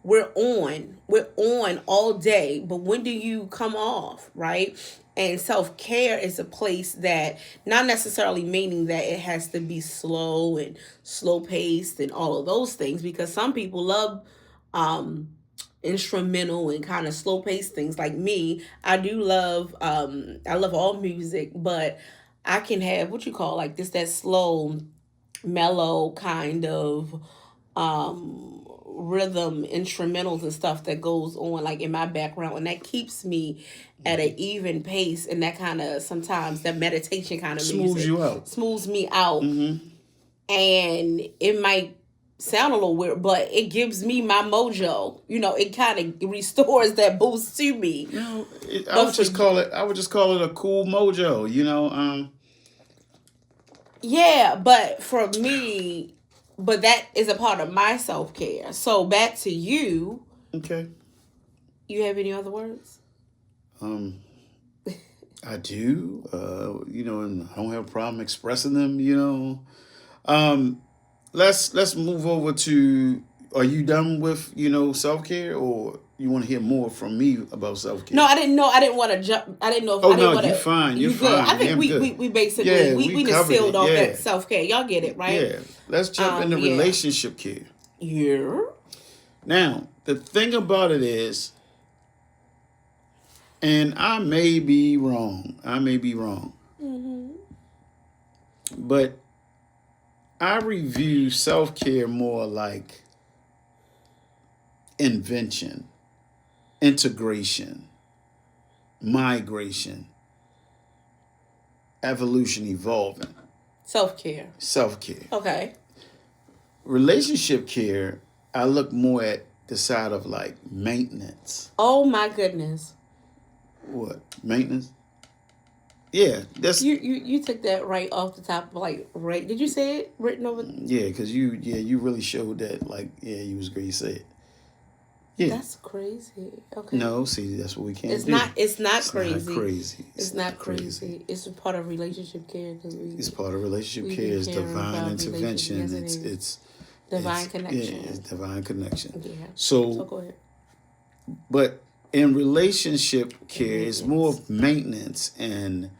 B: we're on all day, but when do you come off, right? And self-care is a place that, not necessarily meaning that it has to be slow and slow-paced and all of those things, because some people love instrumental and kind of slow-paced things. Like me, I do love, I love all music, but I can have what you call like this, that slow, mellow kind of rhythm instrumentals and stuff that goes on like in my background, and that keeps me at an even pace, and that kind of sometimes that meditation kind of
C: Smooths
B: music
C: you out.
B: smooths me out. And it might sound a little weird, but it gives me my mojo. It kind of restores that boost to me.
C: I would just call it a cool mojo.
B: Yeah, but for me, but that is a part of my self-care. So back to you.
C: Okay.
B: You have any other words?
C: I do. And I don't have a problem expressing them. Let's move over to. Are you done with self-care, or you want to hear more from me about self-care?
B: No, I didn't know. I didn't want to jump. I didn't know.
C: Oh,
B: I didn't
C: no,
B: want
C: you're fine. You're
B: good.
C: fine.
B: I think we basically we just
C: covered
B: sealed
C: it.
B: off
C: Yeah.
B: that self-care. Y'all get it, right?
C: Yeah. Let's jump into relationship care.
B: Yeah.
C: Now, the thing about it is, and I may be wrong. But I review self-care more like invention, integration, migration, evolution, evolving.
B: Self-care. Okay.
C: Relationship care, I look more at the side of like maintenance.
B: Oh my goodness.
C: What? Maintenance? Yeah, that's
B: you took that right off the top, like right. Did you say it written over?
C: Yeah, because you really showed that, like, you was great. You say it. Yeah,
B: that's crazy. Okay.
C: No, see, that's what we can't
B: it's
C: do.
B: It's not crazy.
C: Not crazy.
B: It's not crazy. It's a part of relationship care.
C: It's part of relationship care. It's divine intervention.
B: Yes,
C: it's
B: divine connection.
C: Yeah, it's divine connection.
B: Yeah.
C: So
B: go ahead.
C: But in relationship care, it's more of maintenance and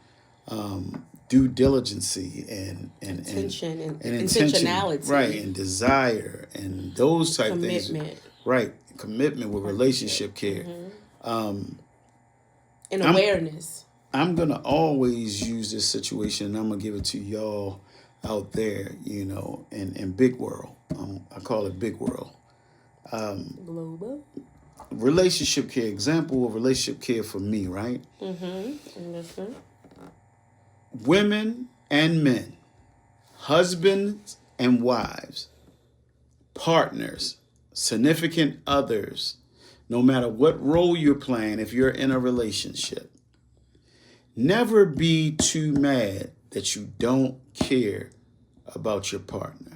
C: due diligence and
B: intention and
C: intentionality, right, and desire and those type
B: commitment.
C: Things, right? Commitment with relationship care,
B: and awareness.
C: I'm gonna always use this situation, and I'm gonna give it to y'all out there, in big world. I call it big world.
B: Global.
C: Relationship care, example of relationship care for me, right?
B: Mm-hmm.
C: Women and men, husbands and wives, partners, significant others, no matter what role you're playing, if you're in a relationship, never be too mad that you don't care about your partner.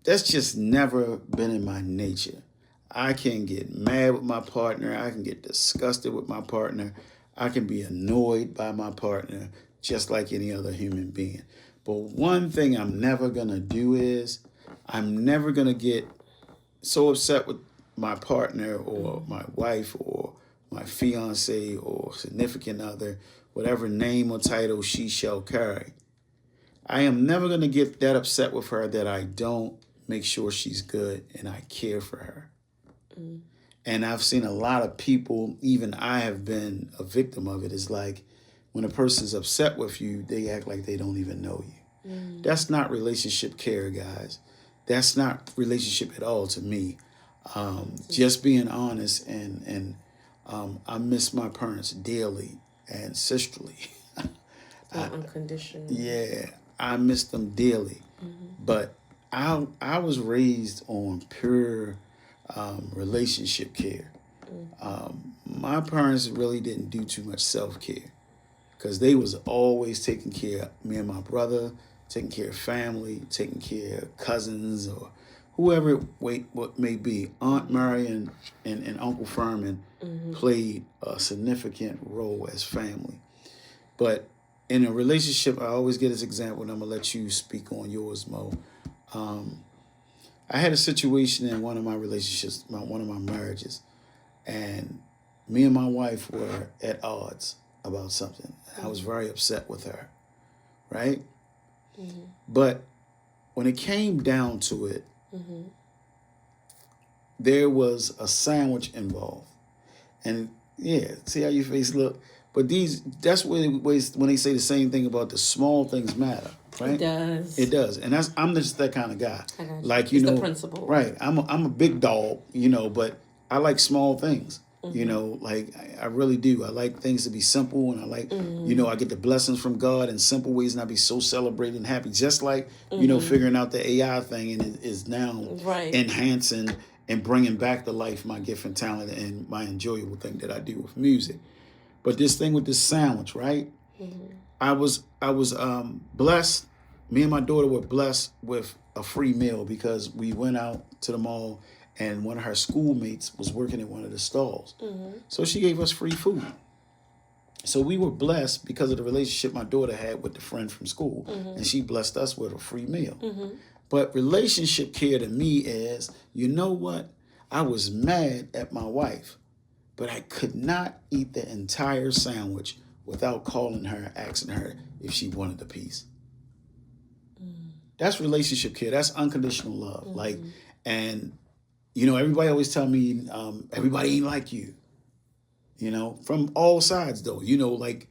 C: That's just never been in my nature. I can get mad with my partner. I can get disgusted with my partner. I can be annoyed by my partner just like any other human being. But one thing I'm never going to do is I'm never going to get so upset with my partner or my wife or my fiance or significant other, whatever name or title she shall carry. I am never going to get that upset with her that I don't make sure she's good and I care for her. And I've seen a lot of people, even I have been a victim of it. It's like when a person's upset with you, they act like they don't even know you. That's not relationship care, guys. That's not relationship at all to me. Just being honest, and I miss my parents dearly and sisterly.
B: Unconditionally.
C: Yeah, I miss them dearly. But I was raised on pure relationship care. My parents really didn't do too much self-care because they was always taking care of me and my brother, taking care of family, taking care of cousins or whoever what may be. Aunt Mary and Uncle Furman played a significant role as family. But in a relationship, I always get this example, and I'm going to let you speak on yours, Mo. I had a situation in one of my relationships, one of my marriages, and me and my wife were at odds about something. I was very upset with her, right? But when it came down to it, there was a sandwich involved. And Yeah, see how your face look. But that's where when they say the same thing about the small things matter, right?
B: It does.
C: It does, and I'm just that kind of guy.
B: I got you.
C: Like
B: it's the principle,
C: right? I'm a big dog, but I like small things. Like I really do. I like things to be simple, and I like, I get the blessings from God in simple ways, and I be so celebrated and happy. Just like figuring out the AI thing, and it is now enhancing and bringing back to life my gift and talent and my enjoyable thing that I do with music. But this thing with this sandwich, right? I was blessed. Me and my daughter were blessed with a free meal because we went out to the mall and one of her schoolmates was working at one of the stalls. So she gave us free food. So we were blessed because of the relationship my daughter had with the friend from school. And she blessed us with a free meal. But relationship care to me is, you know what? I was mad at my wife, but I could not eat the entire sandwich without calling her, asking her if she wanted a piece. That's relationship care. That's unconditional love. And everybody always tell me, everybody ain't like you. From all sides though. Like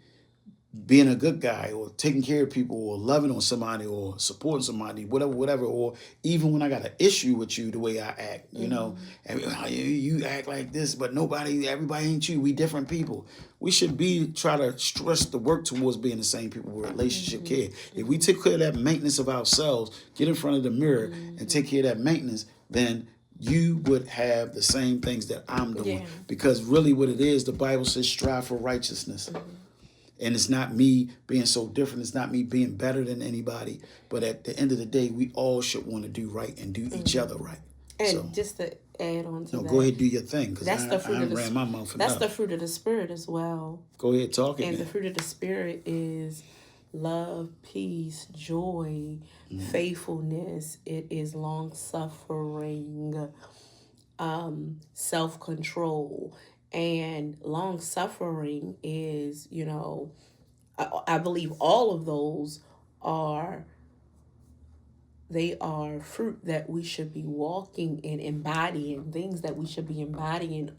C: being a good guy or taking care of people or loving on somebody or supporting somebody, whatever. Or even when I got an issue with you, the way I act, you act like this, but everybody ain't you. We different people. We should try to stress the work towards being the same people with relationship care. If we take care of that maintenance of ourselves, get in front of the mirror and take care of that maintenance, then you would have the same things that I'm doing. Yeah. Because really what it is, the Bible says strive for righteousness. And it's not me being so different. It's not me being better than anybody. But at the end of the day, we all should want to do right and do each other right.
B: And just to add on to that.
C: Go ahead and do your thing. Because I ran my mouth enough.
B: That's the fruit of the Spirit as well.
C: Go ahead, talk it.
B: And the fruit of the Spirit is love, peace, joy, faithfulness. It is long-suffering, self-control. And long-suffering is, I believe all of those are fruit that we should be walking and embodying, things that we should be embodying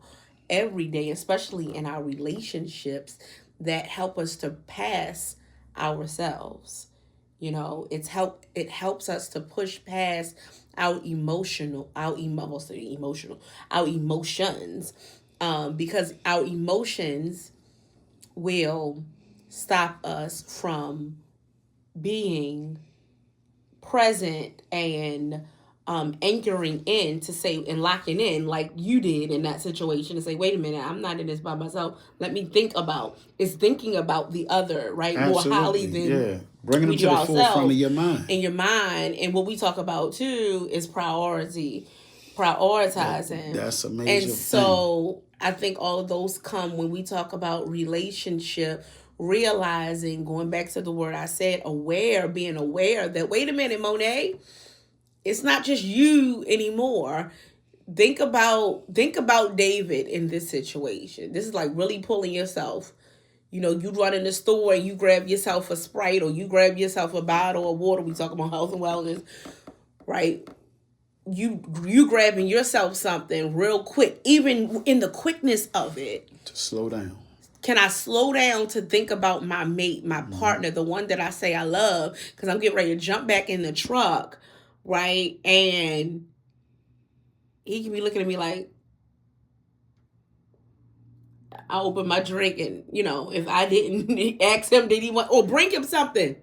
B: every day, especially in our relationships that help us to pass ourselves. It helps us to push past our emotions, because our emotions will stop us from being present and anchoring in to say and locking in like you did in that situation, and say, wait a minute, I'm not in this by myself. Let me think about the other, right?
C: Absolutely.
B: More highly than
C: bringing them to the forefront of your mind.
B: In your mind. And what we talk about too is prioritizing.
C: That's a major
B: thing. So I think all of those come when we talk about relationship, realizing, going back to the word I said, being aware that, wait a minute, Monet, it's not just you anymore. Think about David in this situation. This is like really pulling yourself. You run in the store and you grab yourself a Sprite or you grab yourself a bottle of water. We talk about health and wellness, right? You grabbing yourself something real quick, even in the quickness of it.
C: To slow down.
B: Can I slow down to think about my mate, my partner, the one that I say I love? Because I'm getting ready to jump back in the truck, right? And he can be looking at me like, I open my drink and, if I didn't ask him, did he want, or bring him something?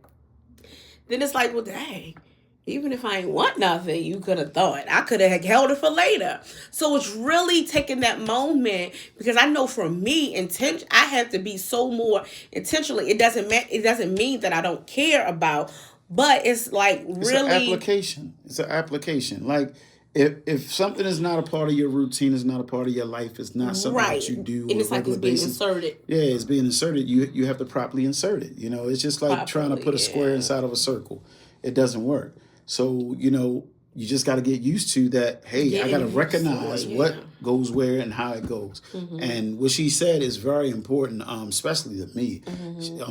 B: Then it's like, well, dang. Even if I ain't want nothing, you could have thought. I could have held it for later. So it's really taking that moment, because I know for me, I have to be so more intentionally. It doesn't mean that I don't care about, but it's like really.
C: It's an application. Like if something is not a part of your routine, is not a part of your life, it's not something that you do on a regular basis. Inserted. Yeah, it's being inserted. You have to properly insert it. It's just like trying to put a square inside of a circle. It doesn't work. So, you just got to get used to that. Hey, I got to recognize what goes where and how it goes. And what she said is very important, especially to me.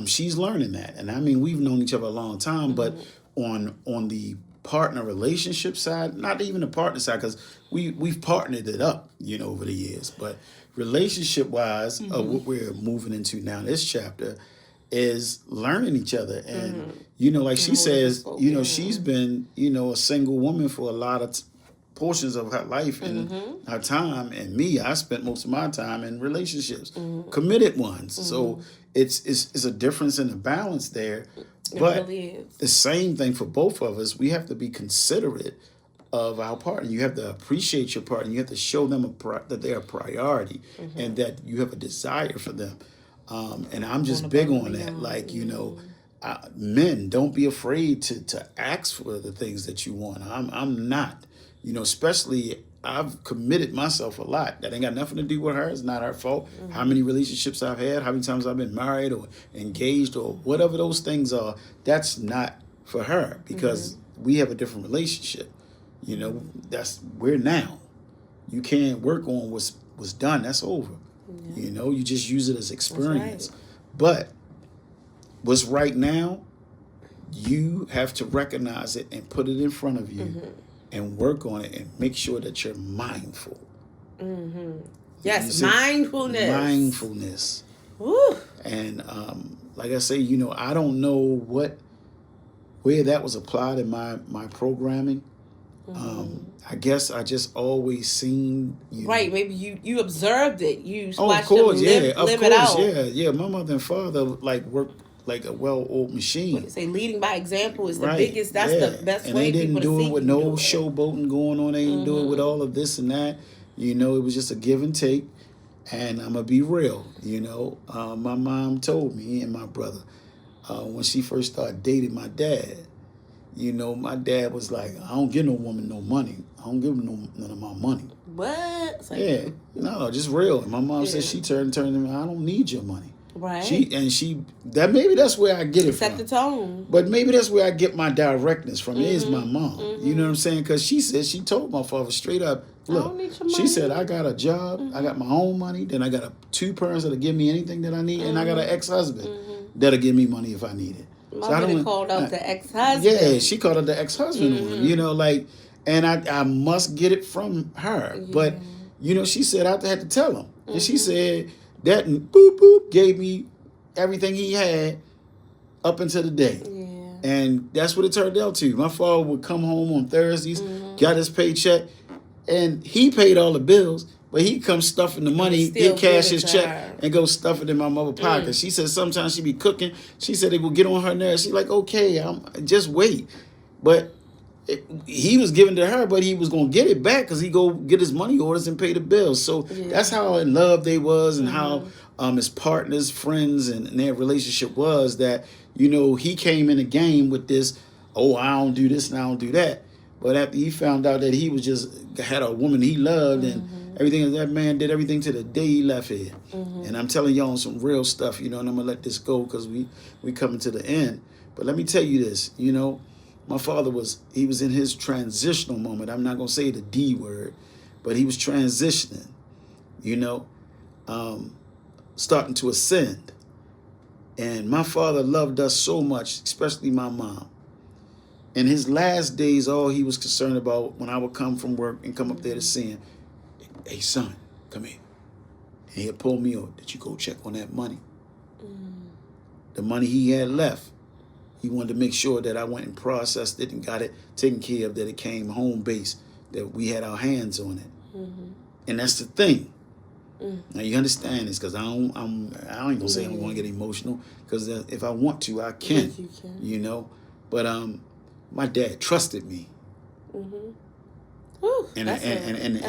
C: She's learning that. And I mean, we've known each other a long time, but on the partner relationship side, not even the partner side, because we've partnered it up, over the years. But relationship wise, what we're moving into now, this chapter, is learning each other. And, like she says, she's been, a single woman for a lot of portions of her life and her time. And me, I spent most of my time in relationships, committed ones. So it's a difference in the balance there. But
B: really
C: the same thing for both of us. We have to be considerate of our partner. You have to appreciate your partner. You have to show them that they're a priority and that you have a desire for them. And I'm just big on that. Like, men, don't be afraid to ask for the things that you want. I'm not, especially I've committed myself a lot. That ain't got nothing to do with her. It's not her fault. How many relationships I've had, how many times I've been married or engaged or whatever those things are, that's not for her because we have a different relationship. We're now. You can't work on what's done. That's over. Yeah. You just use it as experience. Right. But what's right now, you have to recognize it and put it in front of you and work on it and make sure that you're mindful.
B: Yes, mindfulness.
C: Mindfulness.
B: Woo.
C: And like I say, I don't know where that was applied in my programming. I guess I just always seen
B: right. Maybe you observed it. You
C: watched them live
B: it out.
C: Yeah. My mother and father worked like a well-oiled machine.
B: What they say, leading by example is the biggest. That's the best
C: and
B: way.
C: And they didn't do it with no
B: it.
C: showboating going on. They didn't do it with all of this and that. It was just a give and take. And I'm gonna be real. My mom told me and my brother when she first started dating my dad. My dad was like, I don't give no woman no money. I don't give none of my money.
B: What?
C: Yeah. No, just real. And my mom said she turned to me, I don't need your money.
B: Right.
C: Maybe that's where I get it
B: Set
C: from.
B: the tone.
C: But maybe that's where I get my directness from. It is my mom. You know what I'm saying? Because she told my father straight up, look,
B: I don't need your money.
C: She said, I got a job. I got my own money. Then I got two parents that'll give me anything that I need. And I got an ex-husband that'll give me money if I need it.
B: Mother called out the ex-husband.
C: Yeah, she called out the ex-husband on him, and I must get it from her. Yeah. But, she said I had to tell him. And she said that boop, boop, gave me everything he had up until the day. Yeah. And that's what it turned out to. My father would come home on Thursdays, got his paycheck, and he paid all the bills. But he'd come stuffing the money, he'd cash his check, and go stuff it in my mother's pocket. She said sometimes she'd be cooking. She said it would get on her nerves. She's like, okay, just wait. But he was giving to her, but he was going to get it back because he go get his money orders and pay the bills. So that's how in love they was and how his partners, friends, and their relationship was that, he came in the game with this, oh, I don't do this and I don't do that. But after he found out that he was had a woman he loved and everything, that man did everything to the day he left here. And I'm telling y'all some real stuff, and I'm going to let this go because we coming to the end. But let me tell you this, my father was in his transitional moment. I'm not going to say the D word, but he was transitioning, starting to ascend. And my father loved us so much, especially my mom. In his last days, all he was concerned about when I would come from work and come up there to see him, hey, son, come here. And he'd pull me over. Did you go check on that money? The money he had left, he wanted to make sure that I went and processed it and got it taken care of, that it came home base, that we had our hands on it. And that's the thing. Now you understand this, because I ain't gonna say I'm gonna get emotional, because if I want to, I can.
B: Yes, you can.
C: But my dad trusted me.
B: Whew,
C: and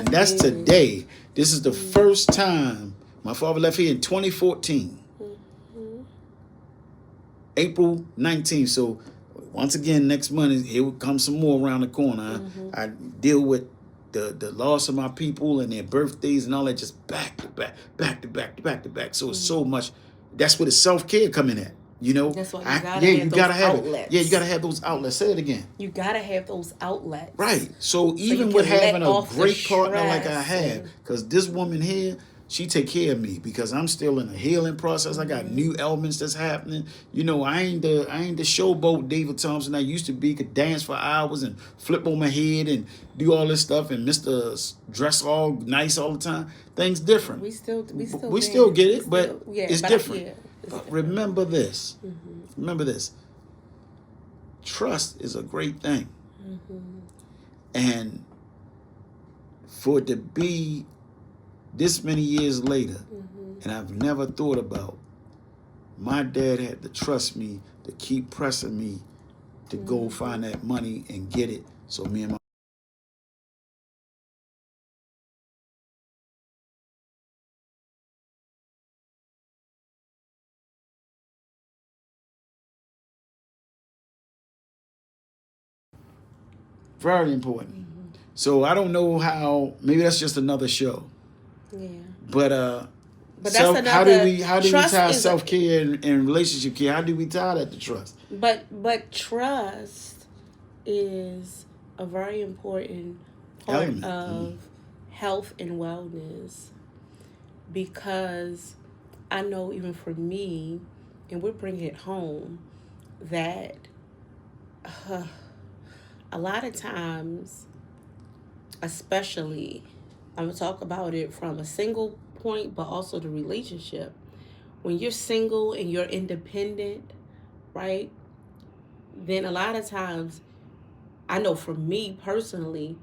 C: that's today. This is the first time my father left here in 2014. April 19th. So once again, next month, here will come some more around the corner. I deal with the loss of my people and their birthdays and all that, just back to back, back to back to back to back. So it's so much. That's where the self-care coming at.
B: That's why you gotta have those outlets.
C: Yeah, you gotta have those outlets. Say it again.
B: You gotta have those outlets.
C: Right. So even with having a great partner like I have, because this woman here, she take care of me because I'm still in a healing process. I got new elements that's happening. You know, I ain't the showboat David Thompson I used to be. Could dance for hours and flip on my head and do all this stuff and Mr. Dress all nice all the time. Things different.
B: We still
C: get it, but it's different.
B: It's
C: but
B: different.
C: remember this. Remember this. Trust is a great thing. And for it to be this many years later, and I've never thought about, my dad had to trust me to keep pressing me to go find that money and get it. So me and my very important. So I don't know how. Maybe that's just another show.
B: Yeah.
C: But
B: that's another.
C: How do we tie self care and relationship care? How do we tie that to trust?
B: But trust is a very important part
C: element
B: of health and wellness, because I know even for me, and we're bringing it home, that a lot of times, especially, I'm going to talk about it from a single point, but also the relationship. When you're single and you're independent, right, then a lot of times, I know for me personally,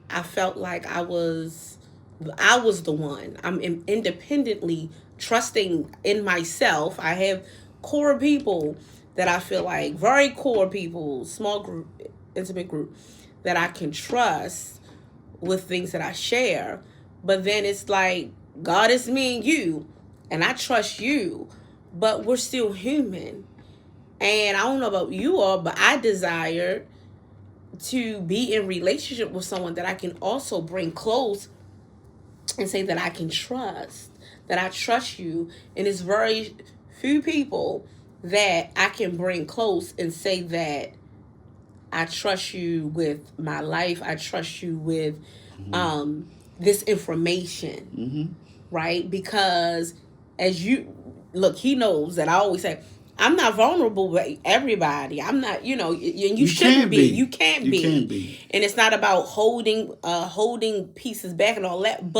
B: I felt like I was the one. I'm independently trusting in myself. I have core people that I feel like, very core people, small group, intimate group, that I can trust with things that I share. But then it's like, God is me and you, and I trust you, but we're still human. And I don't know about you all, but I desire to be in relationship with someone that I can also bring close and say that I can trust, that I trust you. And it's very few people that I can bring close and say that I trust you with my life. I trust you with this information, right? Because as you look, he knows that I always say, I'm not vulnerable with everybody. I'm not, and you shouldn't be. You can't be. And it's not about holding pieces back and all that,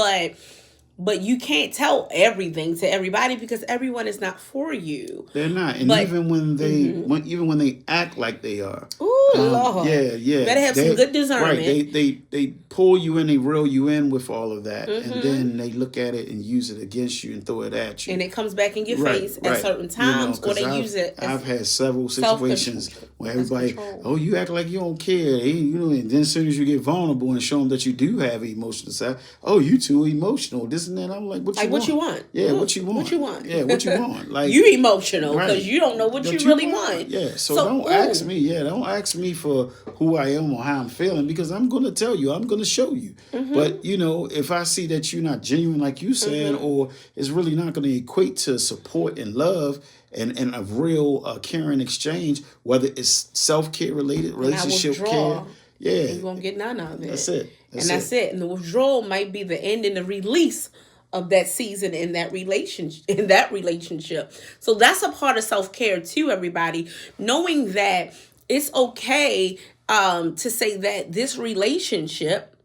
B: but you can't tell everything to everybody because everyone is not for you.
C: They're not, and even when they act like they are.
B: Ooh, Lord.
C: Yeah.
B: Better have some good discernment.
C: Right. They pull you in, they reel you in with all of that, and then they look at it and use it against you and throw it at you.
B: And it comes back in your face at certain times, or they use it.
C: I've had several situations where everybody, you act like you don't care, and then as soon as you get vulnerable and show them that you do have emotional side, you too emotional. This and that. I'm like, what you want? Yeah, what you want?
B: What you want?
C: Yeah, what you want? Like,
B: you emotional because you don't know what you really want.
C: Yeah, so don't ask me. Yeah, don't ask me for who I am or how I'm feeling, because I'm going to tell you. I'm going to show you. But if I see that you're not genuine, like you said, or it's really not going to equate to support and love and a real caring exchange, whether it's self-care related, relationship care. Yeah,
B: you won't get none of it.
C: That's it.
B: That's it. And the withdrawal might be the end and the release of that season in that relationship. So that's a part of self-care too, everybody. Knowing that it's okay to say that this relationship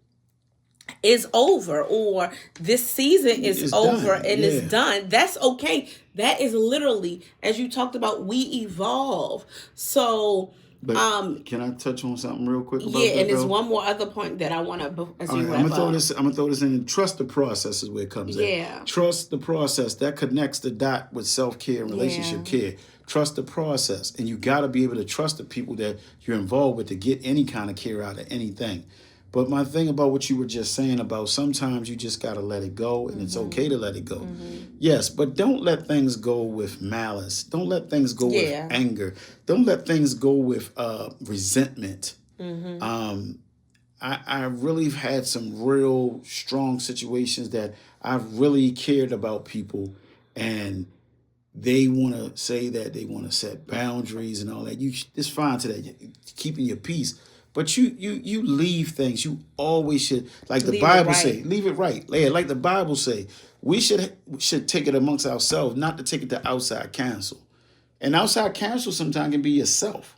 B: is over, or this season is over and it's done. That's okay. That is literally, as you talked about, we evolve. So
C: but can I touch on something real quick about that?
B: And there's one more other point that I want to, as you wrap up.
C: I'm gonna throw this in. Trust the process is where it comes in.
B: Yeah.
C: Trust the process. That connects the dot with self-care and relationship care. Trust the process. And you got to be able to trust the people that you're involved with to get any kind of care out of anything. But my thing about what you were just saying about sometimes you just got to let it go, and it's okay to let it go. Yes, but don't let things go with malice. Don't let things go with anger. Don't let things go with resentment. I really have had some real strong situations that I've really cared about people, and they want to say that they want to set boundaries and all that. It's fine to that, keeping your peace. But you leave things. You always should, like the
B: Leave it
C: Bible
B: right.
C: say, leave it right. Yeah, like the Bible say, we should take it amongst ourselves, not to take it to outside counsel. And outside counsel sometimes can be yourself.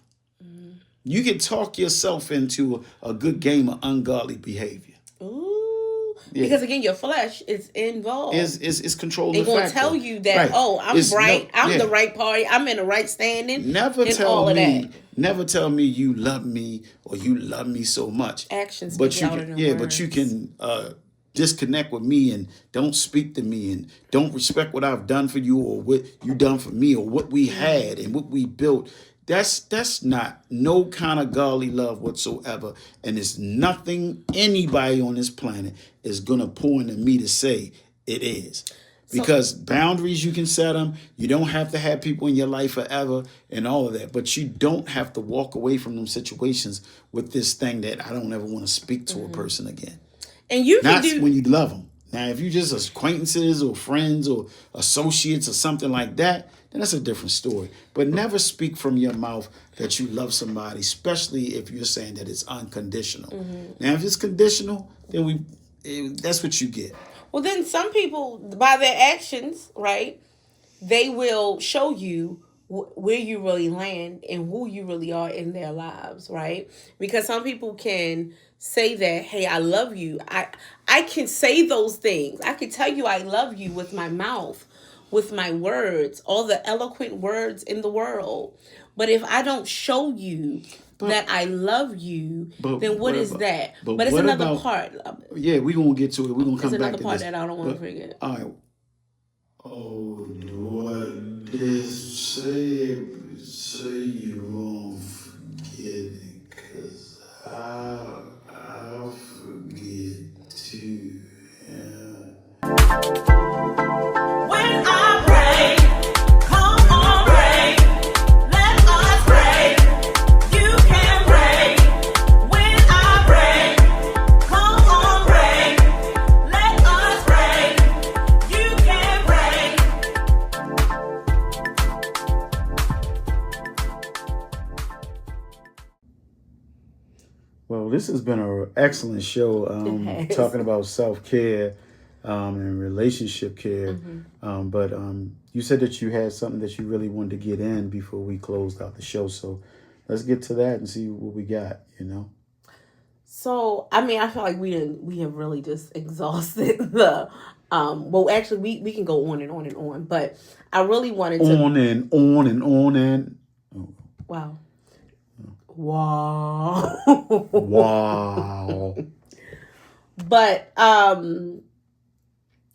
C: You can talk yourself into a good game of ungodly behavior.
B: Ooh.
C: Yeah.
B: Because again, your flesh is involved.
C: It's controlling
B: It's
C: the
B: going to
C: factor.
B: tell you that,
C: Right.
B: oh, I'm
C: It's
B: right.
C: no-
B: I'm
C: yeah.
B: the right party. I'm in the right standing.
C: Never
B: and
C: tell
B: all of
C: me.
B: that.
C: Never tell me you love me or you love me so much.
B: Actions
C: But
B: speak
C: you
B: louder
C: can,
B: than
C: but you
B: words.
C: can disconnect with me and don't speak to me and don't respect what I've done for you or what you done for me or what we had and what we built. That's not no kind of godly love whatsoever. And it's nothing anybody on this planet is gonna point at me to say it is. Because boundaries, you can set them. You don't have to have people in your life forever and all of that. But you don't have to walk away from them situations with this thing that I don't ever want to speak to a person again.
B: And you can
C: Not
B: do
C: when you love them. Now, if you just acquaintances or friends or associates or something like that, then that's a different story. But never speak from your mouth that you love somebody, especially if you're saying that it's unconditional. Now, if it's conditional, then that's what you get.
B: Well, then some people, by their actions, right, they will show you where you really land and who you really are in their lives, right? Because some people can say that, hey, I love you. I can say those things. I can tell you I love you with my mouth, with my words, all the eloquent words in the world. But if I don't show you that I love you, then what is that? But it's another part.
C: Yeah, we're going to get to it. We're going to come back to this.
B: It's another part that I don't want to forget.
C: All right. Oh, what did say you won't forget it, because I'll forget too. Yeah.
A: When I pray, come on, pray. Let us pray. You can pray. When I pray, come on, pray. Let us pray. You can pray.
C: Well, this has been an excellent show, talking about self-care and relationship care. But you said that you had something that you really wanted to get in before we closed out the show. So let's get to that and see what we got,
B: So, I mean, I feel like we have really just exhausted the, well, actually, we can go on and on and on, but I really wanted to.
C: On and on and on and.
B: Wow. Wow.
C: Wow.
B: But I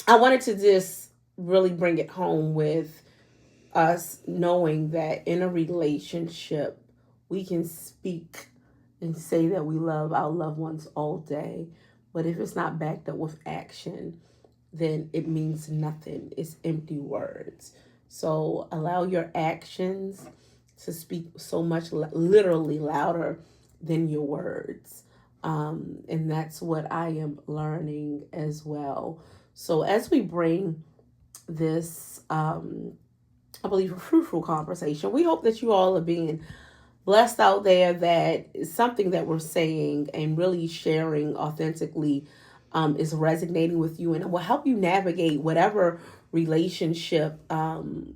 B: wanted to just really bring it home with us knowing that in a relationship, we can speak and say that we love our loved ones all day. But if it's not backed up with action, then it means nothing. It's empty words. So allow your actions to speak so much literally louder than your words. And that's what I am learning as well. So as we bring this, I believe, a fruitful conversation, we hope that you all are being blessed out there, that something that we're saying and really sharing authentically is resonating with you, and it will help you navigate whatever relationship,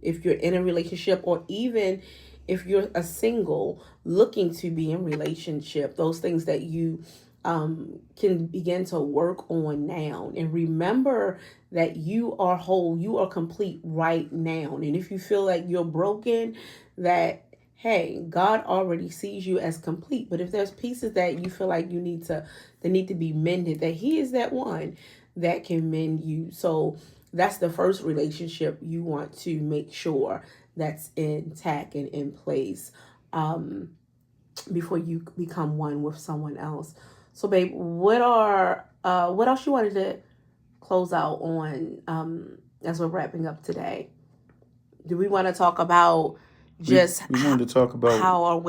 B: if you're in a relationship, or even if you're a single looking to be in relationship, those things that you can begin to work on now. And remember that you are whole, you are complete right now. And if you feel like you're broken, that hey, God already sees you as complete. But if there's pieces that you feel like they need to be mended, that He is that one that can mend you. So that's the first relationship you want to make sure that's intact and in place before you become one with someone else. So, babe, what else you wanted to close out on as we're wrapping up today? Do we want to talk about just
C: we wanted to talk about
B: how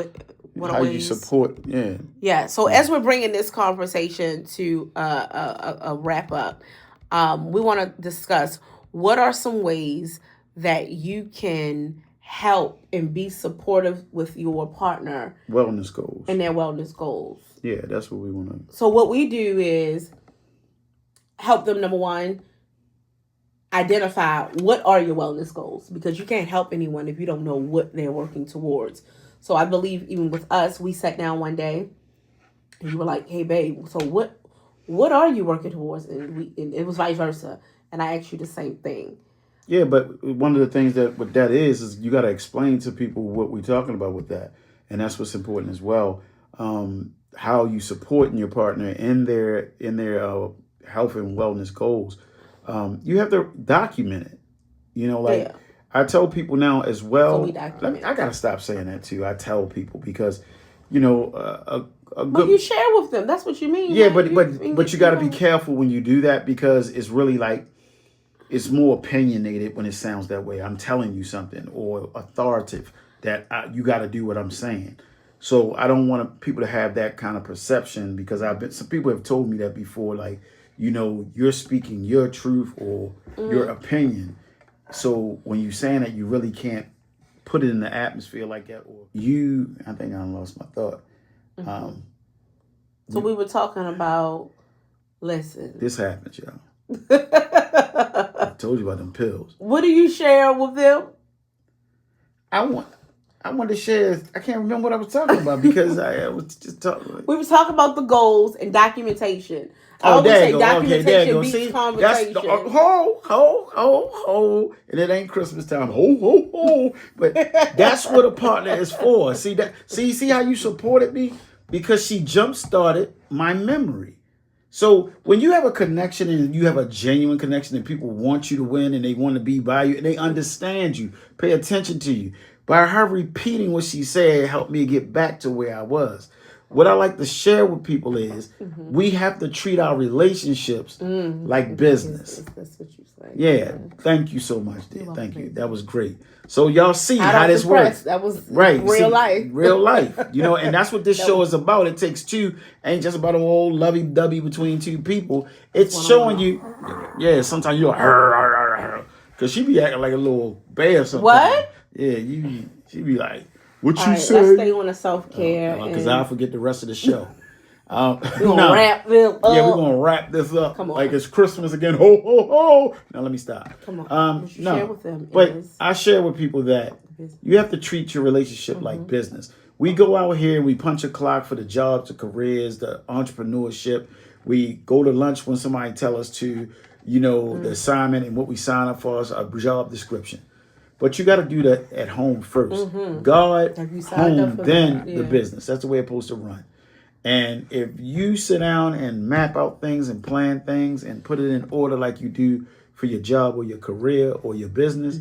C: you support,
B: yeah. So as we're bringing this conversation to a wrap up, we want to discuss what are some ways that you can help and be supportive with your partner
C: Wellness goals.
B: and their wellness goals.
C: Yeah, that's what we want to.
B: So what we do is help them, number one, identify what are your wellness goals, because you can't help anyone if you don't know what they're working towards. So I believe even with us, we sat down one day and you were like, hey babe, so what are you working towards? And it was vice versa. And I asked you the same thing.
C: Yeah, but one of the things that what that is you got to explain to people what we're talking about with that. And that's what's important as well. How you supporting your partner in their health and wellness goals. You have to document it. You know, like I tell people now as well.
B: So we document.
C: I gotta stop saying that too. I tell people because, you know, a good.
B: Well, you share with them. That's what you mean.
C: Yeah,
B: right?
C: but you got to be careful when you do that, because it's really like it's more opinionated when it sounds that way. I'm telling you something, or authoritative that you got to do what I'm saying. So I don't want people to have that kind of perception, because some people have told me that before, like, you know, you're speaking your truth or your opinion. So when you're saying that, you really can't put it in the atmosphere like that. Or I think I lost my thought.
B: So we were talking about, listen.
C: This happens, y'all. I told you about them pills.
B: What do you share with them?
C: I want to share. I can't remember what I was talking about because I was just talking.
B: We were talking about the goals and documentation.
C: There you go.
B: Documentation
C: Okay, there you go.
B: beats
C: See,
B: conversation.
C: that's ho, and it ain't Christmas time. Ho. But that's what a partner is for. See that? See how you supported me, because she jump started my memory. So when you have a connection and you have a genuine connection and people want you to win and they want to be by you and they understand you, pay attention to you. By her repeating what she said, helped me get back to where I was. What I like to share with people is we have to treat our relationships like business.
B: That's what you say.
C: Yeah. Thank you so much, dear. Thank you. That was great. So y'all see how this works.
B: That was
C: right.
B: Real life.
C: Real life. You know, and that's what this show is about. It takes two. Ain't just about an old lovey-dovey between two people. It's showing you. Yeah, sometimes you go, because she be acting like a little bear sometimes.
B: What?
C: Yeah, she be like, what you
B: right,
C: say?
B: Let's stay on the self-care.
C: Because I'll forget the rest of the show.
B: We're going to wrap this up.
C: Yeah, we're going to wrap this up.
B: Come on.
C: Like it's Christmas again. Ho, ho, ho. Now let me stop.
B: Come on. What you share with them
C: but I share with people that you have to treat your relationship like business. We go out here, we punch a clock for the jobs, the careers, the entrepreneurship. We go to lunch when somebody tell us to, you know, the assignment and what we sign up for is a job description. But you got to do that at home first. God, home, then the business. That's the way it's supposed to run. And if you sit down and map out things and plan things and put it in order like you do for your job or your career or your business,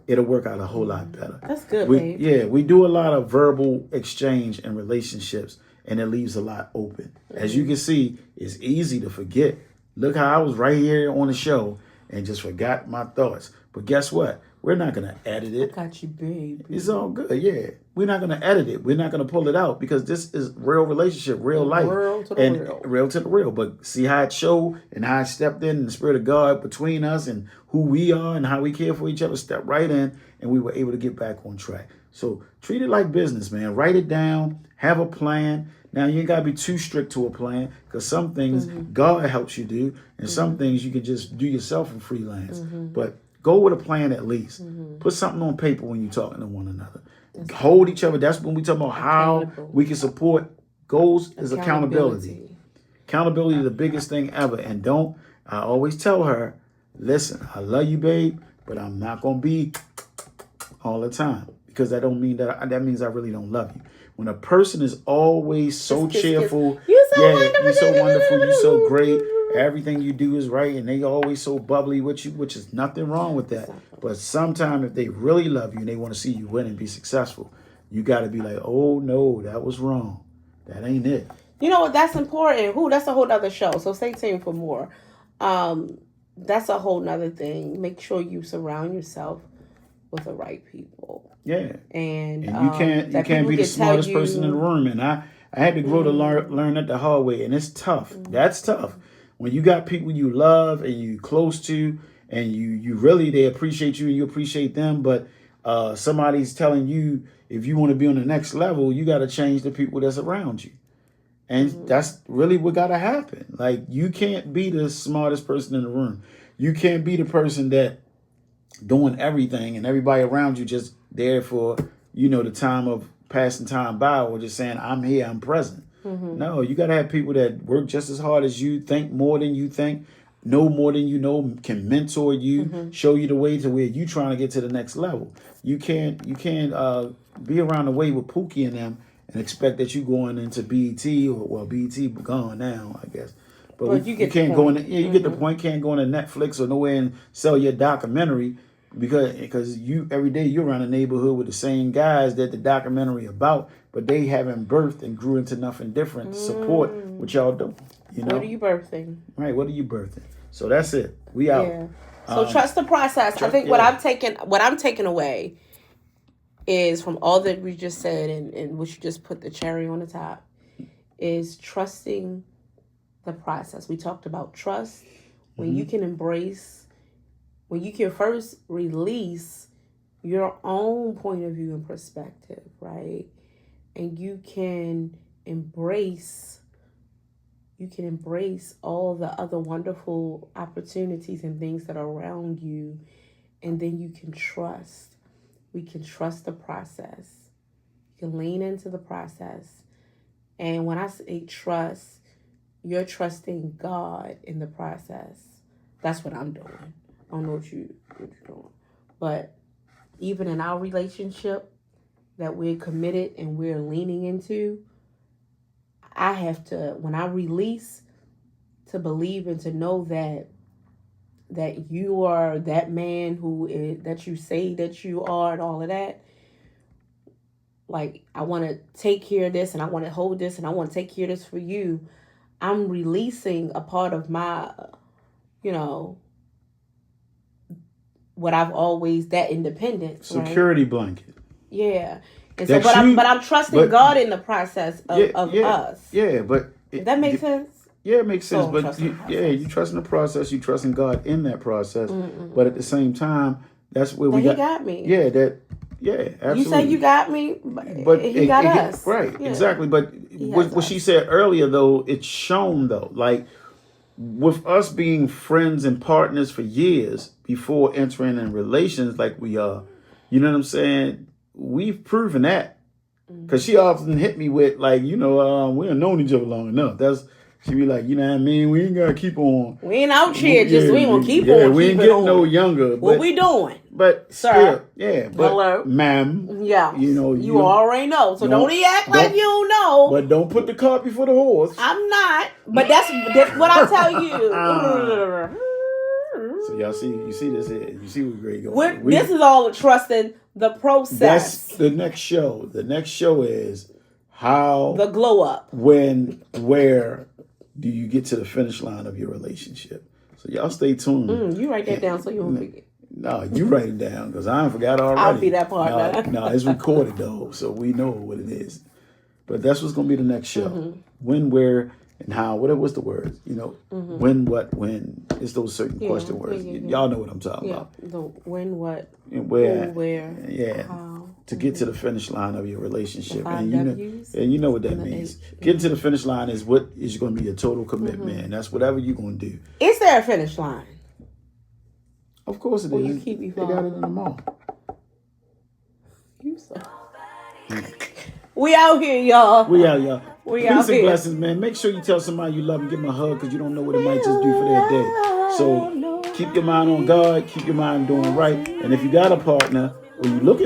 C: it'll work out a whole lot better.
B: That's good, babe.
C: Yeah, we do a lot of verbal exchange in relationships, and it leaves a lot open. As you can see, it's easy to forget. Look how I was right here on the show and just forgot my thoughts. But guess what? We're not going to edit it.
B: I got you, babe.
C: It's all good, yeah. We're not going to edit it. We're not going to pull it out because this is real relationship, real life.
B: Real to the real.
C: Real to the real. But see how it showed and how it stepped in the Spirit of God between us and who we are and how we care for each other, stepped right in, and we were able to get back on track. So treat it like business, man. Write it down. Have a plan. Now, you ain't got to be too strict to a plan because some things God helps you do and some things you can just do yourself in freelance. But go with a plan at least. Put something on paper when you're talking to one another. Hold each other. That's when we talk about how we can support. Goals is accountability. Accountability is the biggest thing ever. And I always tell her, listen, I love you, babe, but I'm not going to be all the time. Because that don't mean that means I really don't love you. When a person is always so cheerful,
B: you're so wonderful,
C: you're so wonderful, you're so great, everything you do is right, and they always so bubbly with you, which is nothing wrong with that. But sometimes if they really love you and they want to see you win and be successful, you got to be like, oh no, that was wrong. That ain't it.
B: You know what? That's important. That's a whole nother show. So stay tuned for more. That's a whole nother thing. Make sure you surround yourself with the right people.
C: Yeah.
B: And
C: you can't be the smartest person in the room. And I had to grow to learn that the hard way. And it's tough. That's tough. When you got people you love and you close to and you really, they appreciate you and you appreciate them. But Somebody's telling you if you want to be on the next level, you got to change the people that's around you. And that's really what got to happen. Like, you can't be the smartest person in the room. You can't be the person that doing everything and everybody around you just there for, the time of passing time by, or just saying, I'm here, I'm present. No, you got to have people that work just as hard as you, think more than you think, know more than you know, can mentor you, show you the way to where you trying to get to the next level. You can't be around the way with Pookie and them and expect that you going into BET, or BET gone now, I guess. But you can't go in. You get the point. Can't go into Netflix or nowhere and sell your documentary because you every day you're around the neighborhood with the same guys that the documentary about, but they haven't birthed and grew into nothing different to support what y'all do.
B: What are you birthing?
C: Right. What are you birthing? So that's it. We out.
B: Yeah. So trust the process. I think what I'm taking away is from all that we just said and which you just put the cherry on the top is trusting the process. We talked about trust. When you can embrace, when you can first release your own point of view and perspective, right? And you can embrace all the other wonderful opportunities and things that are around you, and then you can trust. We can trust the process. You can lean into the process. And when I say trust, you're trusting God in the process. That's what I'm doing. I don't know what you're doing. But even in our relationship that we're committed and we're leaning into, I have to, when I release, to believe and to know that you are that man that you say that you are and all of that. Like, I want to take care of this and I want to hold this and I want to take care of this for you. I'm releasing a part of my, what I've always, that independence.
C: Security
B: right?
C: blanket.
B: Yeah. And so, but I'm trusting God in the process of us.
C: Yeah, but...
B: Does that make sense?
C: Yeah, it makes sense. But you trust in the process. You trust in God in that process. But at the same time, that's where we got... He
B: got me.
C: Yeah, absolutely.
B: You say you got me, but he got us.
C: Right, yeah. Exactly. But what she said earlier, though, it's shown, though. Like, with us being friends and partners for years before entering in relations like we are, you know what I'm saying? We've proven that. Because she often hit me with, like, we have known each other long enough. She be like, you know what I mean? We ain't got to keep on.
B: We ain't out here we ain't going to keep on.
C: Yeah, we ain't getting no younger.
B: What we doing?
C: But
B: sir.
C: Still, but
B: hello,
C: ma'am.
B: Yeah.
C: You
B: already know. So don't act like you don't know.
C: But don't put the cart before the horse.
B: I'm not. But that's what I tell you.
C: So y'all see, you see this here. You see where great going.
B: This is all trusting the process.
C: That's the next show. The next show is how
B: the glow up.
C: Where do you get to the finish line of your relationship? So y'all stay tuned.
B: You write that down so you won't forget.
C: No, you write it down because I forgot already.
B: I'll be that part.
C: No, it's recorded though, so we know what it is. But that's what's gonna be the next show. When, where, and how. What's the words? When, what, when. It's those certain question words. Y'all know what I'm talking about.
B: The when, what,
C: where,
B: who, where,
C: how. To get to the finish line of your relationship, and you know what that means. Getting to the finish line is what is going to be a total commitment, and that's whatever you're going to do.
B: Is there a finish line?
C: Of course it is.
B: You keep me
C: they got it in the mall.
B: You so. We out here, y'all.
C: We out, y'all.
B: We
C: Peace
B: out
C: and
B: here.
C: blessings, man. Make sure you tell somebody you love them, give them a hug, because you don't know what it might just do for their day. So keep your mind on God, keep your mind doing right, and if you got a partner or you looking